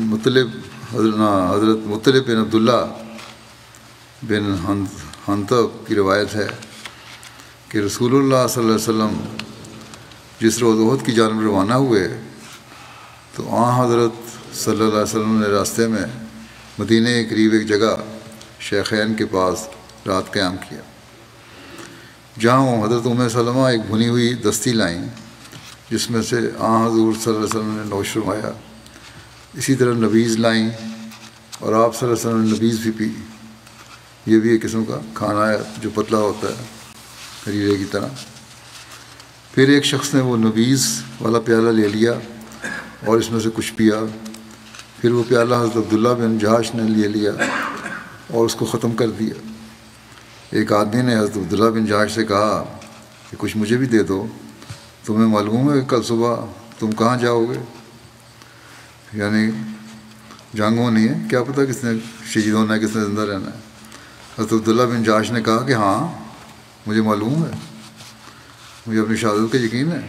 مطلب بن عبداللہ بن حنطب کی روایت ہے کہ رسول اللہ صلی اللہ علیہ وسلم جس روز احد کی جانب روانہ ہوئے تو حضرت صلی اللہ علیہ وسلم نے راستے میں مدینہ کے قریب ایک جگہ شیخین کے پاس رات قیام کیا، جہاں حضرت ام سلمہ ایک بھنی ہوئی دستی لائیں جس میں سے حضور صلی اللہ علیہ وسلم نے نوش فرمایا، اسی طرح نبیز لائیں اور آپ صلی اللہ علیہ وسلم نے نبیز بھی پی۔ یہ بھی ایک قسم کا کھانا ہے جو پتلا ہوتا ہے ہریرے کی طرح۔ پھر ایک شخص نے وہ نبیز والا پیالہ لے لیا اور اس میں سے کچھ پیا، پھر وہ پیالہ حضرت عبداللہ بن جاش نے لے لیا اور اس کو ختم کر دیا۔ ایک آدمی نے حضرت عبداللہ بن جاش سے کہا کہ کچھ مجھے بھی دے دو، تمہیں معلوم ہے کہ کل صبح تم کہاں جاؤ گے؟ یعنی جنگ ہونی ہے، کیا پتہ کس نے شہید ہونا ہے، کس نے زندہ رہنا ہے۔ حضرت عبداللہ بن جاش نے کہا کہ ہاں مجھے معلوم ہے، مجھے اپنی شہادت کا یقین ہے،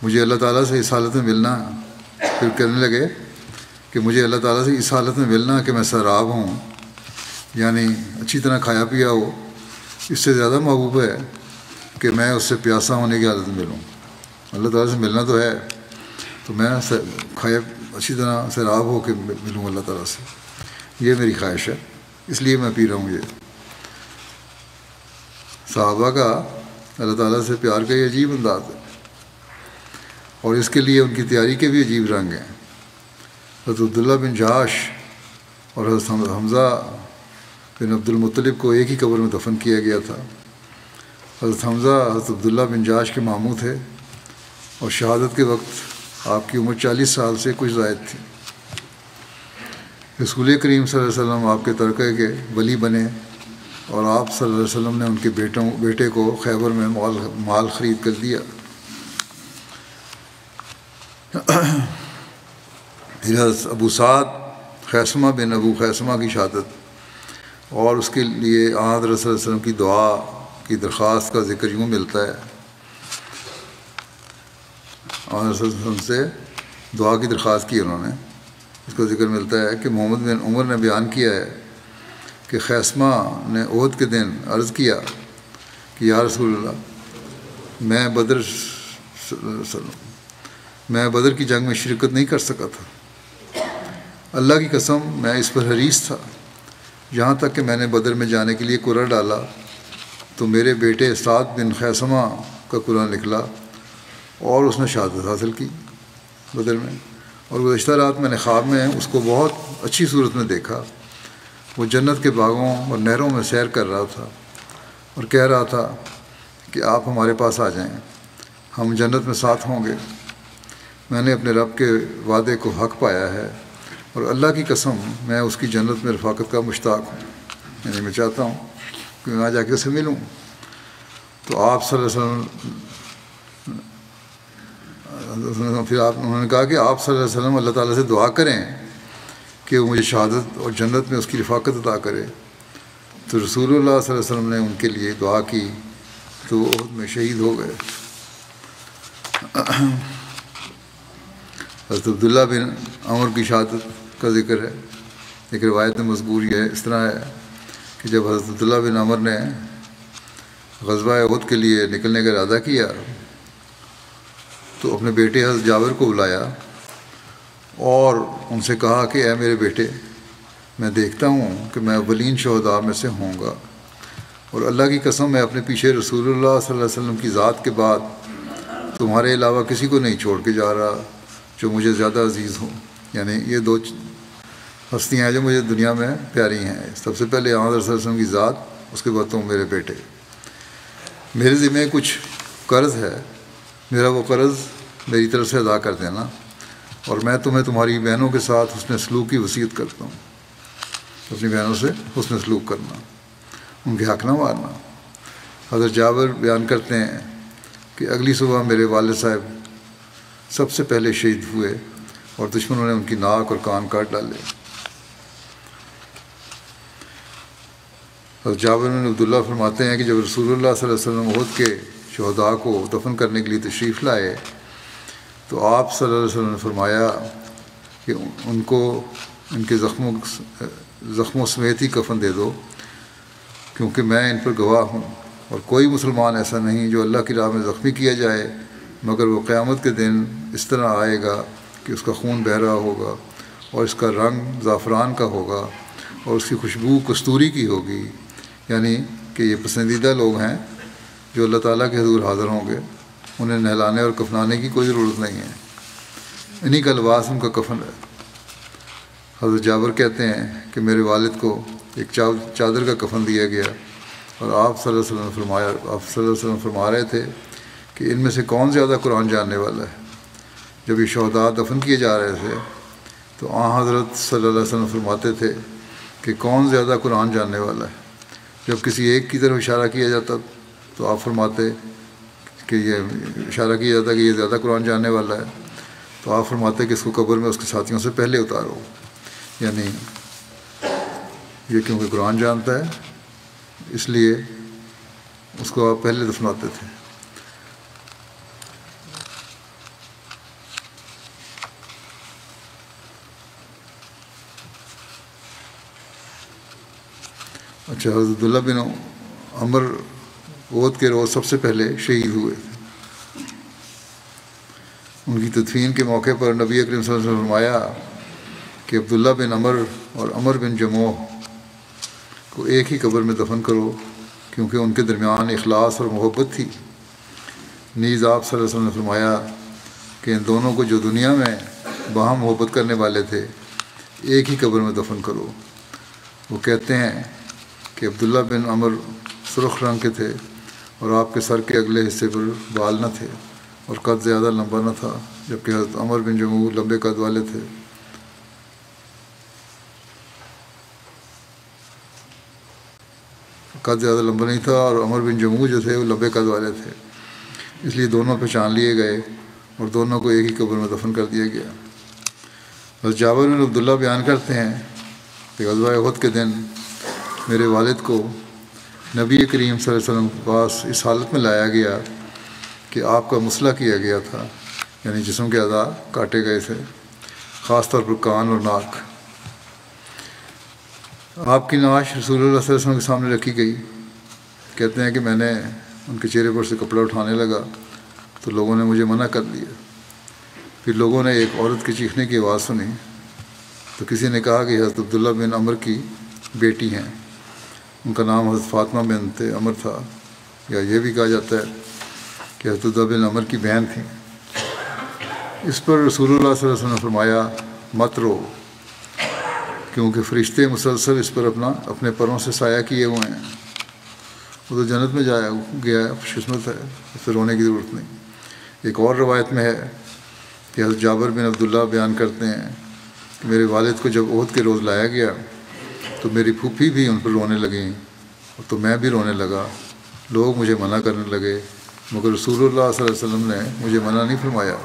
مجھے اللہ تعالیٰ سے اس حالت میں ملنا ہے۔ پھر کہنے لگے کہ مجھے اللہ تعالیٰ سے اس حالت میں ملنا کہ میں سیراب ہوں، یعنی اچھی طرح کھایا پیا ہو، اس سے زیادہ محبوب ہے کہ میں اس سے پیاسا ہونے کی حالت میں ملوں۔ اللہ تعالیٰ سے ملنا تو ہے تو میں کھایا اچھی طرح سیراب ہو کے ملوں اللہ تعالیٰ سے، یہ میری خواہش ہے، اس لیے میں پی رہا ہوں۔ یہ صحابہ کا اللہ تعالیٰ سے پیار کا یہ عجیب انداز ہے، اور اس کے لیے ان کی تیاری کے بھی عجیب رنگ ہیں۔ حضرت عبداللہ بن جاش اور حضرت حمزہ بن عبد المطلب کو ایک ہی قبر میں دفن کیا گیا تھا۔ حضرت حمزہ حضرت عبداللہ بن جاش کے ماموں تھے اور شہادت کے وقت آپ کی عمر 40 سال سے کچھ زائد تھی۔ رسول کریم صلی اللہ علیہ وسلم آپ کے ترکے کے ولی بنے اور آپ صلی اللہ علیہ وسلم نے ان کے بیٹے کو خیبر میں مال خرید کر دیا۔ حضرت ابو سعد خیثمہ بن ابو خیثمہ کی شہادت اور اس کے لیے حضرت صلی اللہ علیہ وسلم کی دعا کی درخواست کا ذکر یوں ملتا ہے۔ حضرت صلی اللہ علیہ وسلم سے دعا کی درخواست کی انہوں نے، اس کا ذکر ملتا ہے کہ محمد بن عمر نے بیان کیا ہے کہ خیثمہ نے احد کے دن عرض کیا کہ یا رسول اللہ، میں بدر کی جنگ میں شرکت نہیں کر سکا تھا، اللہ کی قسم میں اس پر حریص تھا، یہاں تک کہ میں نے بدر میں جانے کے لیے قرعہ ڈالا تو میرے بیٹے سعد بن خیثمہ کا قرعہ نکلا اور اس نے شہادت حاصل کی بدر میں۔ اور گزشتہ رات میں نے خواب میں اس کو بہت اچھی صورت میں دیکھا، وہ جنت کے باغوں اور نہروں میں سیر کر رہا تھا اور کہہ رہا تھا کہ آپ ہمارے پاس آ جائیں، ہم جنت میں ساتھ ہوں گے۔ میں نے اپنے رب کے وعدے کو حق پایا ہے، اور اللہ کی قسم میں اس کی جنت میں رفاقت کا مشتاق ہوں، یعنی میں چاہتا ہوں کہ میں وہاں جا کے اسے ملوں۔ تو آپ صلی اللہ علیہ وسلم پھر انہوں نے کہا کہ آپ صلی اللہ علیہ وسلم اللہ تعالیٰ سے دعا کریں کہ وہ مجھے شہادت اور جنت میں اس کی رفاقت عطا کرے۔ تو رسول اللہ صلی اللہ علیہ وسلم نے ان کے لیے دعا کی تو وہ احد میں شہید ہو گئے۔ حضرت عبداللہ بن عمر کی شہادت کا ذکر ہے۔ ایک روایت میں مذکور یہ اس طرح ہے کہ جب حضرت عبداللہ بن عمر نے غزوہ احد کے لیے نکلنے کا ارادہ کیا تو اپنے بیٹے حضرت جابر کو بلایا اور ان سے کہا کہ اے میرے بیٹے، میں دیکھتا ہوں کہ میں اولین شہداء میں سے ہوں گا، اور اللہ کی قسم میں اپنے پیچھے رسول اللہ صلی اللہ علیہ وسلم کی ذات کے بعد تمہارے علاوہ کسی کو نہیں چھوڑ کے جا رہا جو مجھے زیادہ عزیز ہوں۔ یعنی یہ دو ہستیاں ہیں جو مجھے دنیا میں پیاری ہیں، سب سے پہلے آن صلی اللہ علیہ وسلم کی ذات، اس کے بعد تم میرے بیٹے۔ میرے ذمہ کچھ قرض ہے، میرا وہ قرض میری طرف سے ادا کر دینا، اور میں تمہیں تمہاری بہنوں کے ساتھ حسن سلوک کی وصیت کرتا ہوں، اپنی بہنوں سے حسن سلوک کرنا، ان کے حق نہ مارنا۔ حضرت جابر بیان کرتے ہیں کہ اگلی صبح میرے والد صاحب سب سے پہلے شہید ہوئے اور دشمنوں نے ان کی ناک اور کان کاٹ ڈالے۔ حضرت جابر بن عبداللہ فرماتے ہیں کہ جب رسول اللہ صلی اللہ علیہ وسلم احد کے شہداء کو دفن کرنے کے لیے تشریف لائے تو آپ صلی اللہ علیہ وسلم نے فرمایا کہ ان کو ان کے زخموں سمیت ہی کفن دے دو، کیونکہ میں ان پر گواہ ہوں، اور کوئی مسلمان ایسا نہیں جو اللہ کی راہ میں زخمی کیا جائے مگر وہ قیامت کے دن اس طرح آئے گا کہ اس کا خون بہہ رہا ہوگا اور اس کا رنگ زعفران کا ہوگا اور اس کی خوشبو کستوری کی ہوگی، یعنی کہ یہ پسندیدہ لوگ ہیں جو اللہ تعالیٰ کے حضور حاضر ہوں گے، انہیں نہلانے اور کفنانے کی کوئی ضرورت نہیں ہے، انہی کا لباس ان کا کفن ہے۔ حضرت جابر کہتے ہیں کہ میرے والد کو ایک چادر کا کفن دیا گیا، اور آپ صلی اللہ علیہ وسلم فرما رہے تھے کہ ان میں سے کون زیادہ قرآن جاننے والا ہے۔ جب یہ شہداء دفن کیے جا رہے تھے تو حضرت صلی اللہ علیہ وسلم فرماتے تھے کہ کون زیادہ قرآن جاننے والا ہے۔ جب کسی ایک کی طرف اشارہ کیا جاتا تو آپ فرماتے کہ یہ اشارہ کیا جاتا کہ یہ زیادہ قرآن جاننے والا ہے، تو آپ فرماتے کہ اس کو قبر میں اس کے ساتھیوں سے پہلے اتارو، یعنی یہ کیونکہ قرآن جانتا ہے اس لیے اس کو آپ پہلے دفناتے تھے۔ اچھا، حضرت عبداللہ بن عمر احد کے روز سب سے پہلے شہید ہوئے تھے۔ ان کی تدفین کے موقع پر نبی اکرم صلی اللہ علیہ وسلم نے فرمایا کہ عبداللہ بن عمر اور عمر بن جموح کو ایک ہی قبر میں دفن کرو، کیونکہ ان کے درمیان اخلاص اور محبت تھی۔ نیز آپ صلی اللہ علیہ وسلم نے فرمایا کہ ان دونوں کو جو دنیا میں باہم محبت کرنے والے تھے ایک ہی قبر میں دفن کرو۔ وہ کہتے ہیں کہ عبداللہ بن عمر سرخ رنگ کے تھے اور آپ کے سر کے اگلے حصے پر بال نہ تھے اور قد زیادہ لمبا نہ تھا، جبکہ حضرت عمر بن جموح لمبے قد والے تھے۔ قد زیادہ لمبا نہیں تھا اور عمر بن جموح جو تھے وہ لمبے قد والے تھے، اس لیے دونوں پہچان لیے گئے اور دونوں کو ایک ہی قبر میں دفن کر دیا گیا۔ حضرت جابر بن عبداللہ بیان کرتے ہیں کہ غزوہ احد کے دن میرے والد کو نبی کریم صلی اللہ علیہ وسلم کے پاس اس حالت میں لایا گیا کہ آپ کا مسئلہ کیا گیا تھا، یعنی جسم کے اعضاء کاٹے گئے تھے، خاص طور پر کان اور ناک۔ آپ کی نعش رسول اللہ صلی اللہ علیہ وسلم کے سامنے رکھی گئی۔ کہتے ہیں کہ میں نے ان کے چہرے پر سے کپڑا اٹھانے لگا تو لوگوں نے مجھے منع کر دیا۔ پھر لوگوں نے ایک عورت کے چیخنے کی آواز سنی تو کسی نے کہا کہ حضرت عبداللہ بن عمر کی بیٹی ہیں، ان کا نام حضرت فاطمہ بنت عمر تھا، یا یہ بھی کہا جاتا ہے کہ حضرت عبداللہ بن عمر کی بہن تھیں۔ اس پر رسول اللہ صلی اللہ علیہ وسلم نے فرمایا مت رو، کیونکہ فرشتے مسلسل اس پر اپنے پروں سے سایہ کیے ہوئے ہیں. وہ تو جنت میں گیا ہے، خوش قسمت ہے، اس سے رونے کی ضرورت نہیں. ایک اور روایت میں ہے کہ حضرت جابر بن عبداللہ بیان کرتے ہیں کہ میرے والد کو جب احد کے روز لایا گیا تو میری پھوپھی بھی ان پر رونے لگیں تو میں بھی رونے لگا. لوگ مجھے منع کرنے لگے مگر رسول اللہ صلی اللہ علیہ وسلم نے مجھے منع نہیں فرمایا.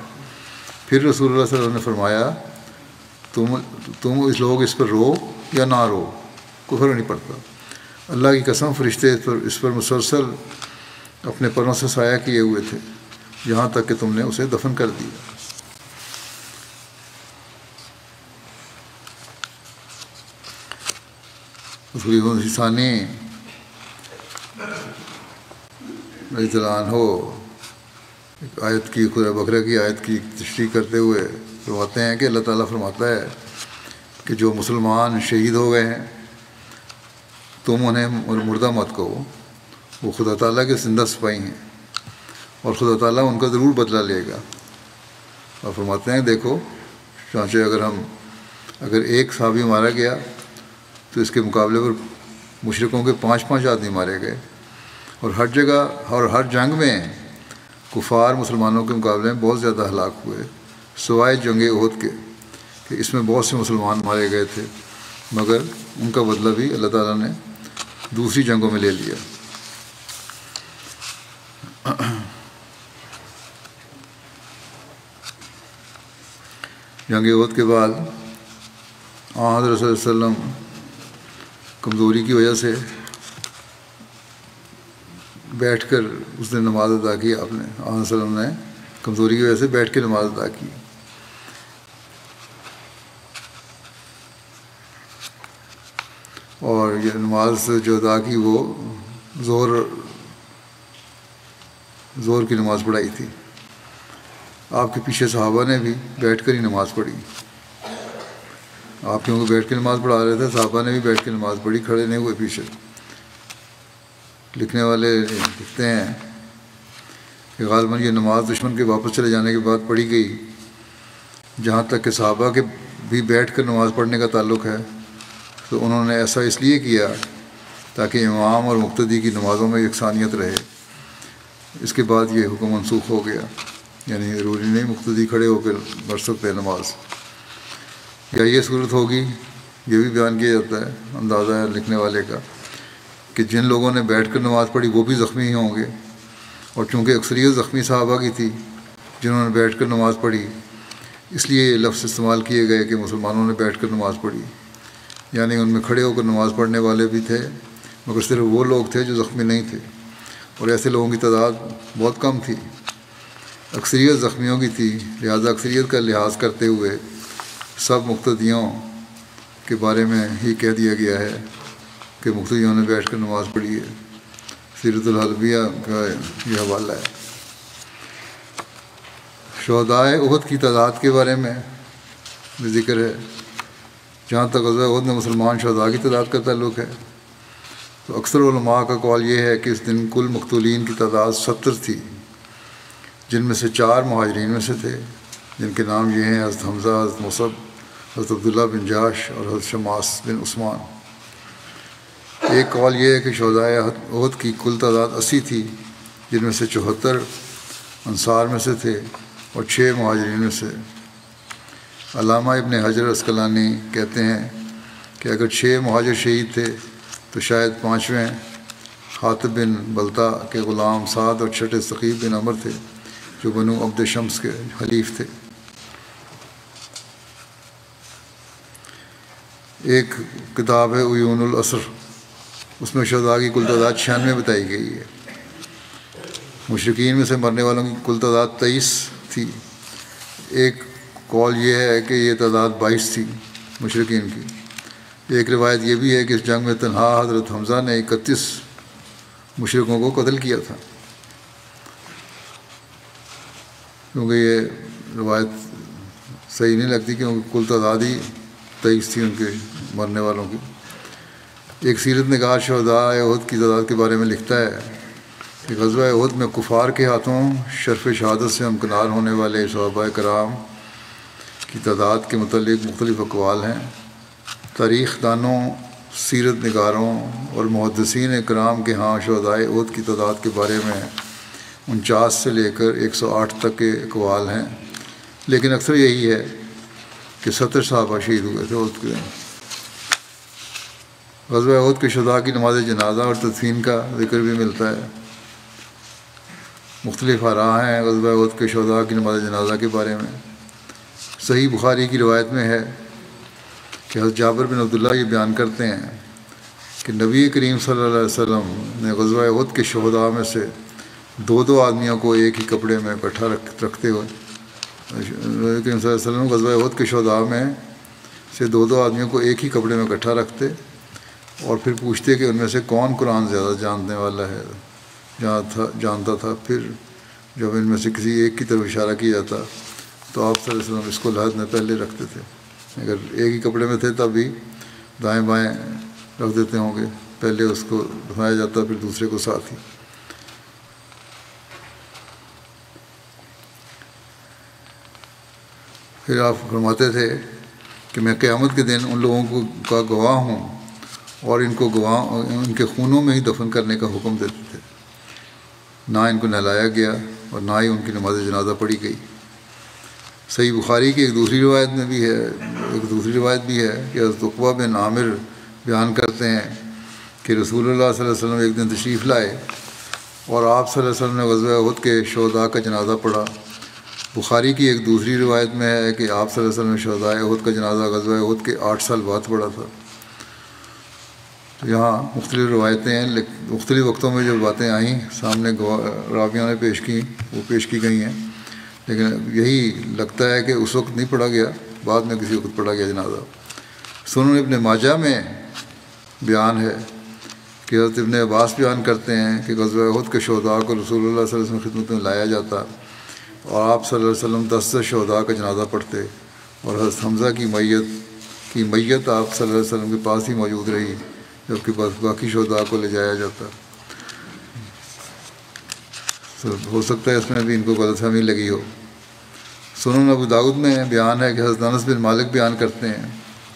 پھر رسول اللہ صلی اللہ علیہ وسلم نے فرمایا تم لوگ اس پر رو یا نہ رو، کفر نہیں پڑتا. اللہ کی قسم فرشتے اس پر مسلسل اپنے پروں سے سایہ کیے ہوئے تھے یہاں تک کہ تم نے اسے دفن کر دیا. ثانی رضی اللہ عنہ ایک آیت کی سورہ بقرہ کی آیت کی تشریح کرتے ہوئے فرماتے ہیں کہ اللہ تعالیٰ فرماتا ہے کہ جو مسلمان شہید ہو گئے ہیں تم انہیں مردہ مت کہو، وہ خدا تعالیٰ کے زندہ سپاہی ہیں اور خدا تعالیٰ ان کا ضرور بدلہ لے گا. اور فرماتے ہیں دیکھو چانچہ اگر ایک صحابی مارا گیا تو اس کے مقابلے پر مشرکوں کے 5 آدمی مارے گئے، اور ہر جگہ اور ہر جنگ میں کفار مسلمانوں کے مقابلے میں بہت زیادہ ہلاک ہوئے سوائے جنگ احد کے کہ اس میں بہت سے مسلمان مارے گئے تھے، مگر ان کا بدلہ بھی اللہ تعالیٰ نے دوسری جنگوں میں لے لیا. جنگ احد کے بعد حضرت صلی اللہ علیہ وسلم کمزوری کی وجہ سے بیٹھ کر اس نے نماز ادا کی. آپ نے صلی اللہ علیہ وسلم نے کمزوری کی وجہ سے بیٹھ کے نماز ادا کی. اور یہ نماز جو ادا کی وہ زور کی نماز پڑھائی تھی. آپ کے پیچھے صحابہ نے بھی بیٹھ کر ہی نماز پڑھی. آپ کیونکہ بیٹھ کے نماز پڑھا رہے تھے، صحابہ نے بھی بیٹھ کے نماز پڑھی، کھڑے نہیں ہوئے پیچھے. لکھنے والے لکھتے ہیں کہ غالباً یہ نماز دشمن کے واپس چلے جانے کے بعد پڑھی گئی. جہاں تک کہ صحابہ کے بھی بیٹھ کر نماز پڑھنے کا تعلق ہے تو انہوں نے ایسا اس لیے کیا تاکہ امام اور مقتدی کی نمازوں میں یکسانیت رہے. اس کے بعد یہ حکم منسوخ ہو گیا، یعنی ضروری نہیں مقتدی کھڑے ہو کر پڑھ سکتے ہیں نماز. یا یہ صورت ہوگی، یہ بھی بیان کیا جاتا ہے، اندازہ ہے لکھنے والے کا، کہ جن لوگوں نے بیٹھ کر نماز پڑھی وہ بھی زخمی ہی ہوں گے، اور چونکہ اکثریت زخمی صحابہ کی تھی جنہوں نے بیٹھ کر نماز پڑھی، اس لیے یہ لفظ استعمال کیے گئے کہ مسلمانوں نے بیٹھ کر نماز پڑھی. یعنی ان میں کھڑے ہو کر نماز پڑھنے والے بھی تھے، مگر صرف وہ لوگ تھے جو زخمی نہیں تھے، اور ایسے لوگوں کی تعداد بہت کم تھی. اکثریت زخمیوں کی تھی، لہذا اکثریت کا لحاظ کرتے ہوئے سب مقتدیوں کے بارے میں ہی کہہ دیا گیا ہے کہ مقتدیوں نے بیٹھ کر نماز پڑھی ہے. سیرت الحلبیہ کا یہ حوالہ ہے. شہدائے احد کی تعداد کے بارے میں بھی ذکر ہے. جہاں تک غزوہ احد میں مسلمان شہداء کی تعداد کا تعلق ہے تو اکثر علماء کا قول یہ ہے کہ اس دن کل مقتولین کی تعداد 70 تھی، جن میں سے 4 مہاجرین میں سے تھے جن کے نام یہ ہیں حضرت حمزہ، حضرت مصعب، حضرت عبداللہ بن جاش اور حضرت شماس بن عثمان. ایک قول یہ ہے کہ شہدائے احد کی کل تعداد 80 تھی، جن میں سے 74 انصار میں سے تھے اور 6 مہاجرین میں سے. علامہ ابن حجر عسقلانی کہتے ہیں کہ اگر 6 مہاجر شہید تھے تو شاید 5ویں حاطب بن بلتا کے غلام سعد اور 6 ثقیف بن عمر تھے جو بنو عبد شمس کے حلیف تھے. ایک کتاب ہے عیون الاسر، اس میں شہداء کی کل تعداد 96 بتائی گئی ہے. مشرکین میں سے مرنے والوں کی کل تعداد 23 تھی. ایک قول یہ ہے کہ یہ تعداد 22 تھی مشرکین کی. ایک روایت یہ بھی ہے کہ اس جنگ میں تنہا حضرت حمزہ نے 31 مشرکوں کو قتل کیا تھا. کیونکہ یہ روایت صحیح نہیں لگتی کیونکہ کل تعداد ہی 23 تھی ان کے مرنے والوں کی. ایک سیرت نگار شہداء احد کی تعداد کے بارے میں لکھتا ہے کہ غزوہ احد میں کفار کے ہاتھوں شرف شہادت سے ہمکنار ہونے والے صحابہ کرام کی تعداد کے متعلق مختلف اقوال ہیں. تاریخ دانوں، سیرت نگاروں اور محدثین کرام کے ہاں شہدائے احد کی تعداد کے بارے میں 49 سے لے کر 108 تک کے اقوال ہیں، لیکن اکثر یہی ہے کہ 70 صحابہ شہید ہوئے تھے احد کے دن۔ غزوہ احد کے شہداء کی نماز جنازہ اور تدفین کا ذکر بھی ملتا ہے۔ مختلف آراء ہیں غزوہ احد کے شہداء کی نماز جنازہ کے بارے میں۔ صحیح بخاری کی روایت میں ہے کہ حضرت جابر بن عبداللہ یہ بیان کرتے ہیں کہ نبی کریم صلی اللہ علیہ وسلم نے غزوہ احد کے شہداء میں سے دو آدمیوں کو ایک ہی کپڑے میں اکٹھا رکھتے ہوئے، نبی کریم صلی اللہ علیہ وسلم غزوہ احد کے شہداء میں سے دو آدمیوں کو ایک ہی کپڑے میں اکٹھا رکھتے اور پھر پوچھتے کہ ان میں سے کون قرآن زیادہ جاننے والا ہے، جانتا تھا۔ پھر جب ان میں سے کسی ایک کی طرف اشارہ کیا جاتا تو آپ صلی اللہ علیہ وسلم اس کو لحد میں پہلے رکھتے تھے۔ اگر ایک ہی کپڑے میں تھے تب بھی دائیں بائیں رکھ دیتے ہوں گے، پہلے اس کو دفنایا جاتا پھر دوسرے کو ساتھ ہی۔ پھر آپ فرماتے تھے کہ میں قیامت کے دن ان لوگوں کا گواہ ہوں اور ان کے خونوں میں ہی دفن کرنے کا حکم دیتے تھے۔ نہ ان کو نہلایا گیا اور نہ ہی ان کی نماز جنازہ پڑھی گئی۔ صحیح بخاری کی ایک دوسری روایت بھی ہے کہ حضرت عقبہ بن عامر بیان کرتے ہیں کہ رسول اللہ صلی اللہ علیہ وسلم ایک دن تشریف لائے اور آپ صلی اللہ علیہ وسلم نے غزوہ احد کے شہداء کا جنازہ پڑھا۔ بخاری کی ایک دوسری روایت میں ہے کہ آپ صلی اللہ علیہ وسلم نے شہدائے احد کا جنازہ غزوہ احد کے 8 سال بعد پڑھا تھا۔ تو یہاں مختلف روایتیں ہیں، مختلف وقتوں میں جو باتیں آئیں سامنے راویوں نے پیش کی گئی ہیں، لیکن یہی لگتا ہے کہ اس وقت نہیں پڑھا گیا، بعد میں کسی وقت پڑھا گیا جنازہ۔ سنن ابن ماجہ میں بیان ہے کہ حضرت ابن عباس بیان کرتے ہیں کہ غزوہ احد کے شہداء کو رسول اللہ صلی اللہ علیہ وسلم کی خدمت میں لایا جاتا اور آپ صلی اللہ علیہ وسلم 10 شہداء کا جنازہ پڑھتے اور حضرت حمزہ کی میت آپ صلی اللہ علیہ وسلم کے پاس ہی موجود رہی جبکہ باقی شہداء کو لے جایا جاتا۔ ہو سکتا ہے اس میں بھی ان کو غلط فہمی لگی ہو۔ سنن ابو داؤد میں بیان ہے کہ حضرت انس بن مالک بیان کرتے ہیں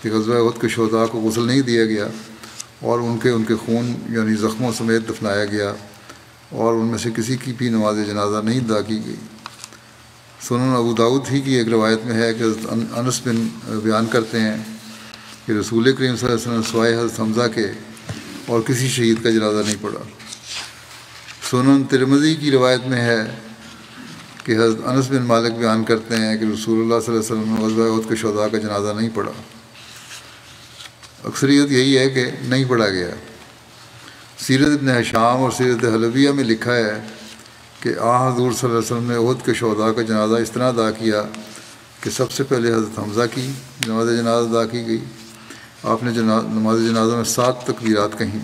کہ غزوہ احد کے شہداء کو غسل نہیں دیا گیا اور ان کے خون یعنی زخموں سمیت دفنایا گیا اور ان میں سے کسی کی بھی نماز جنازہ نہیں ادا کی گئی۔ سنن ابو داؤد ہی کی ایک روایت میں ہے کہ حضرت انس بن بیان کرتے ہیں کہ رسول کریم صلی اللہ علیہ وسلم سوائے حضرت حمزہ کے اور کسی شہید کا جنازہ نہیں پڑھا۔ سنن ترمذی کی روایت میں ہے کہ حضرت انس بن مالک بیان کرتے ہیں کہ رسول اللہ صلی اللہ علیہ وسلم نے غزوہ احد کے شہداء کا جنازہ نہیں پڑھا۔ اکثریت یہی ہے کہ نہیں پڑھا گیا۔ سیرت ابن ہشام اور سیرت حلبیہ میں لکھا ہے کہ حضور صلی اللہ علیہ وسلم نے احد کے شہداء کا جنازہ اس طرح ادا کیا کہ سب سے پہلے حضرت حمزہ کی نماز جنازہ ادا کی گئی۔ آپ نے نماز جنازہ میں 7 تکبیرات کہیں۔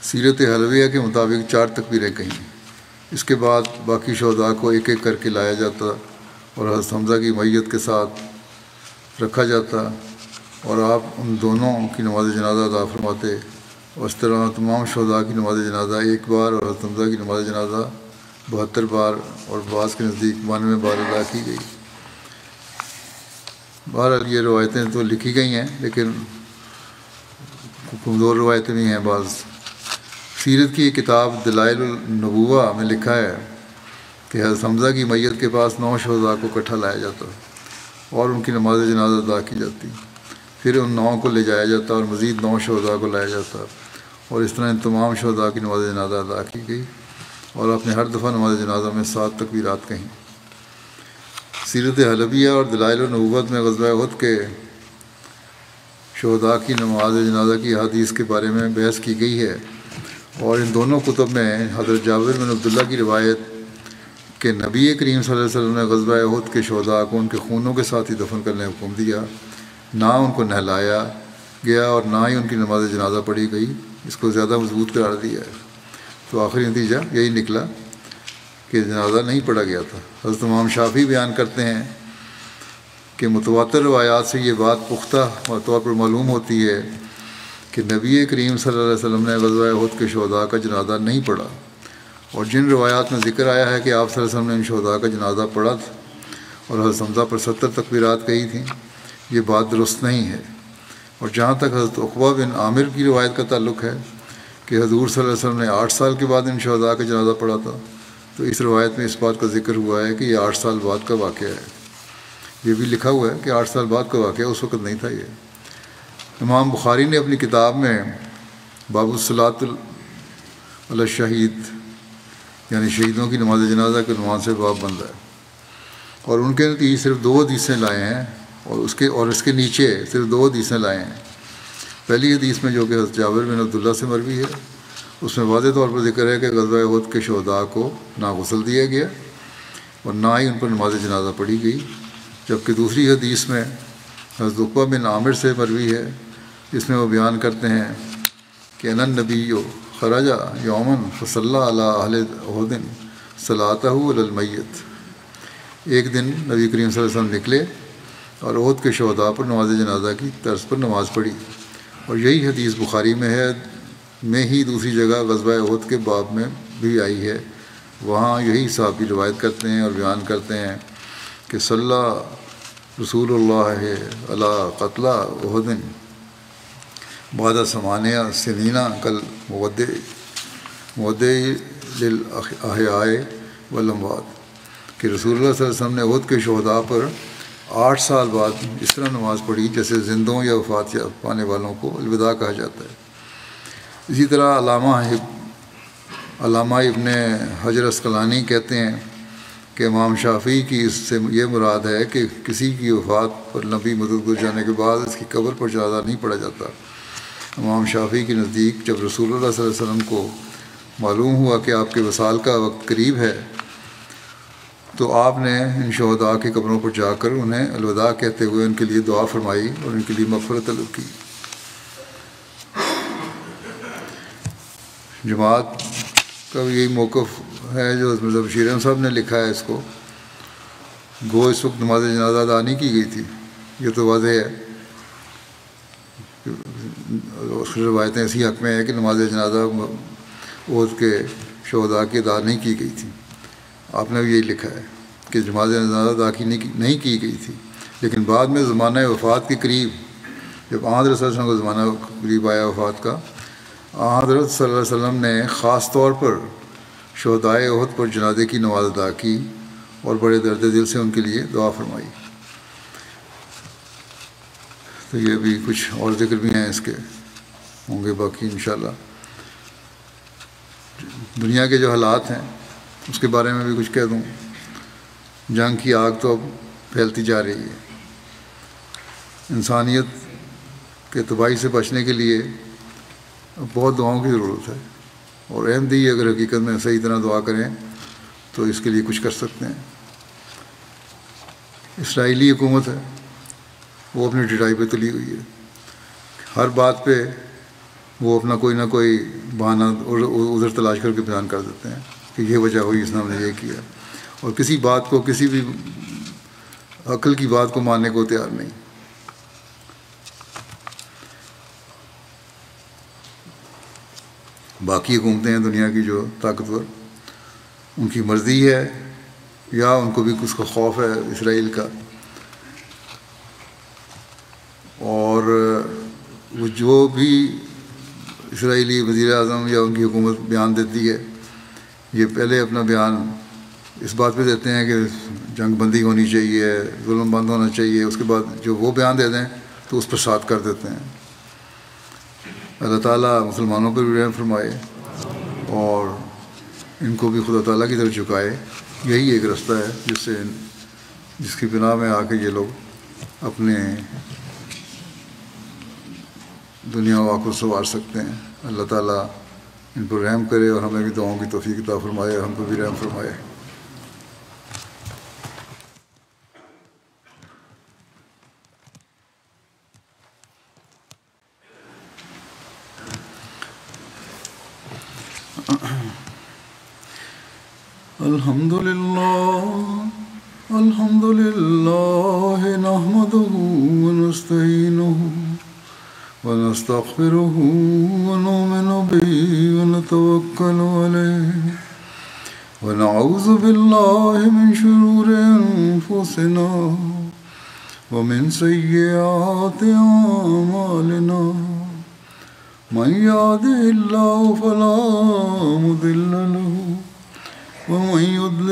سیرت حلبیہ کے مطابق 4 تکبیریں کہیں۔ اس کے بعد باقی شہداء کو ایک ایک کر کے لایا جاتا اور حضرت حمزہ کی میت کے ساتھ رکھا جاتا اور آپ ان دونوں کی نماز جنازہ ادا فرماتے اور اس طرح تمام شہداء کی نماز جنازہ 1 بار اور حضرت حمزہ کی نماز جنازہ 72 بار اور بعض کے نزدیک 92 بار ادا کی گئی۔ بہرحال یہ روایتیں تو لکھی گئی ہیں لیکن کمزور روایتیں بھی ہیں بعض۔ سیرت کی ایک کتاب دلائل النبوہ میں لکھا ہے کہ حضرت حمزہ کی میت کے پاس 9 شہداء کو اکٹھا لایا جاتا اور ان کی نماز جنازہ ادا کی جاتی، پھر ان 9 کو لے جایا جاتا اور مزید 9 شہداء کو لایا جاتا اور اس طرح ان تمام شہداء کی نماز جنازہ ادا کی گئی اور آپ نے ہر دفعہ نماز جنازہ میں 7 تکبیرات کہیں۔ سیرت حلبیہ اور دلائل النبوت میں غزوہ احد کے شہداء کی نماز جنازہ کی احادیث کے بارے میں بحث کی گئی ہے اور ان دونوں کتب میں حضرت جابر بن عبداللہ کی روایت کہ نبی کریم صلی اللہ علیہ وسلم نے غزوہ احد کے شہداء کو ان کے خونوں کے ساتھ ہی دفن کرنے کا حکم دیا، نہ ان کو نہلایا گیا اور نہ ہی ان کی نماز جنازہ پڑھی گئی، اس کو زیادہ مضبوط قرار دیا ہے۔ تو آخری نتیجہ یہی نکلا کہ جنازہ نہیں پڑھا گیا تھا۔ حضرت امام شافعی بیان کرتے ہیں کہ متواتر روایات سے یہ بات پختہ طور پر معلوم ہوتی ہے کہ نبی کریم صلی اللہ علیہ وسلم نے غزوہ احد کے شہداء کا جنازہ نہیں پڑھا، اور جن روایات میں ذکر آیا ہے کہ آپ صلی اللہ علیہ وسلم نے ان شہداء کا جنازہ پڑھا تھا اور حضرت حمزہ پر 70 تکبیرات کہی تھیں، یہ بات درست نہیں ہے اور جہاں تک حضرت عقبہ بن عامر کی روایت کا تعلق ہے کہ حضور صلی اللہ علیہ وسلم نے 8 سال کے بعد ان شہداء کا جنازہ پڑھا تھا، تو اس روایت میں اس بات کا ذکر ہوا ہے کہ یہ 8 سال بعد کا واقعہ ہے۔ یہ بھی لکھا ہوا ہے کہ 8 سال بعد کا واقعہ، اس وقت نہیں تھا یہ۔ امام بخاری نے اپنی کتاب میں باب الصلاۃ علی الشہید، یعنی شہیدوں کی نماز جنازہ کے عنوان سے باب بندہ ہے، اور ان کے نتیجے صرف 2 حدیثیں لائے ہیں، اور اس کے نیچے صرف 2 حدیثیں لائے ہیں۔ پہلی حدیث میں جو کہ حضرت جابر بن عبداللہ سے مروی ہے، اس میں واضح طور پر ذکر ہے کہ غزوہ احد کے شہداء کو نہ غسل دیا گیا اور نہ ہی ان پر نماز جنازہ پڑھی گئی، جبکہ دوسری حدیث میں حضرت عقبہ بن عامر سے مروی ہے، جس میں وہ بیان کرتے ہیں کہ ان النبی خرج یوما فصلی علی اہل احد صلاتہ علی المیت، ایک دن نبی کریم صلی اللہ علیہ وسلم نکلے اور احد کے شہداء پر نماز جنازہ کی طرز پر نماز پڑھی، اور یہی حدیث بخاری میں ہے، میں ہی دوسری جگہ غزوہ احد کے باب میں بھی آئی ہے، وہاں یہی صحابی روایت کرتے ہیں اور بیان کرتے ہیں کہ صلی رسول اللہ علی قتلى احد بعد 8 سنین کل مودع للاحیاء والاموات، کہ رسول اللہ صلی اللہ علیہ وسلم نے احد کے شہداء پر 8 سال بعد اس طرح نماز پڑھی جیسے زندوں یا وفات پانے والوں کو الوداع کہا جاتا ہے۔ اسی طرح علامہ ابن حجر اسقلانی کہتے ہیں کہ امام شافعی کی اس سے یہ مراد ہے کہ کسی کی وفات پر لمبی مدت گزر جانے کے بعد اس کی قبر پر جنازہ نہیں پڑھا جاتا۔ امام شافعی کے نزدیک جب رسول اللہ صلی اللہ علیہ وسلم کو معلوم ہوا کہ آپ کے وصال کا وقت قریب ہے، تو آپ نے ان شہداء کی قبروں پر جا کر انہیں الوداع کہتے ہوئے ان کے لیے دعا فرمائی اور ان کے لیے مغفرت طلب کی۔ جماعت کا بھی یہی موقف ہے جو مرزا بشیر احمد صاحب نے لکھا ہے، اس کو گو اس وقت نماز جنازہ ادا نہیں کی گئی تھی، یہ تو واضح ہے، روایتیں اسی حق میں ہے کہ نماز جنازہ احد کے شہداء کی ادا نہیں کی گئی تھی۔ آپ نے بھی یہی لکھا ہے کہ نماز جنازہ ادا نہیں کی گئی تھی، لیکن بعد میں زمانہ وفات کے قریب، جب حضرت صلی اللہ علیہ وسلم کا زمانہ قریب آیا وفات کا، حضرت صلی اللہ علیہ وسلم نے خاص طور پر شہدائے احد پر جنازے کی نماز ادا کی اور بڑے درد دل سے ان کے لیے دعا فرمائی۔ تو یہ بھی کچھ اور ذکر بھی ہیں اس کے، ہوں گے باقی انشاءاللہ۔ دنیا کے جو حالات ہیں اس کے بارے میں بھی کچھ کہہ دوں۔ جنگ کی آگ تو اب پھیلتی جا رہی ہے، انسانیت کے تباہی سے بچنے کے لیے اب بہت دعاؤں کی ضرورت ہے، اور احمدی اگر حقیقت میں صحیح طرح دعا کریں تو اس کے لیے کچھ کر سکتے ہیں۔ اسرائیلی حکومت ہے، وہ اپنی ڈٹائی پہ تلی ہوئی ہے، ہر بات پہ وہ اپنا کوئی نہ کوئی بہانہ ادھر تلاش کر کے بیان کر دیتے ہیں کہ یہ وجہ ہوئی اس نے ہم نے یہ کیا، اور کسی بات کو، کسی بھی عقل کی بات کو ماننے کو تیار نہیں۔ باقی حکومتیں ہیں دنیا کی جو طاقتور، ان کی مرضی ہے یا ان کو بھی اس کا خوف ہے اسرائیل کا، اور وہ جو بھی اسرائیلی وزیر اعظم یا ان کی حکومت بیان دیتی ہے، یہ پہلے اپنا بیان اس بات پہ دیتے ہیں کہ جنگ بندی ہونی چاہیے، ظلم بند ہونا چاہیے، اس کے بعد جو وہ بیان دے دیں تو اس پر ساتھ کر دیتے ہیں۔ اللہ تعالیٰ مسلمانوں پر بھی رحم فرمائے اور ان کو بھی خدا تعالیٰ کی طرف جھکائے۔ یہی ایک رستہ ہے جس کی بنا میں آ کے یہ لوگ اپنے دنیا و آخرت سنوار سکتے ہیں۔ اللہ تعالیٰ ان پر رحم کرے اور ہمیں بھی دعاؤں کی توفیق عطا فرمائے اور ہم کو بھی رحم فرمائے۔ الحمد لله نحمده ونستعينه ونستغفره ونؤمن به ونتوكل عليه ونعوذ بالله من شرور أنفسنا ومن سيئات أعمالنا من يهده الله فلا مضل له ومن يضلل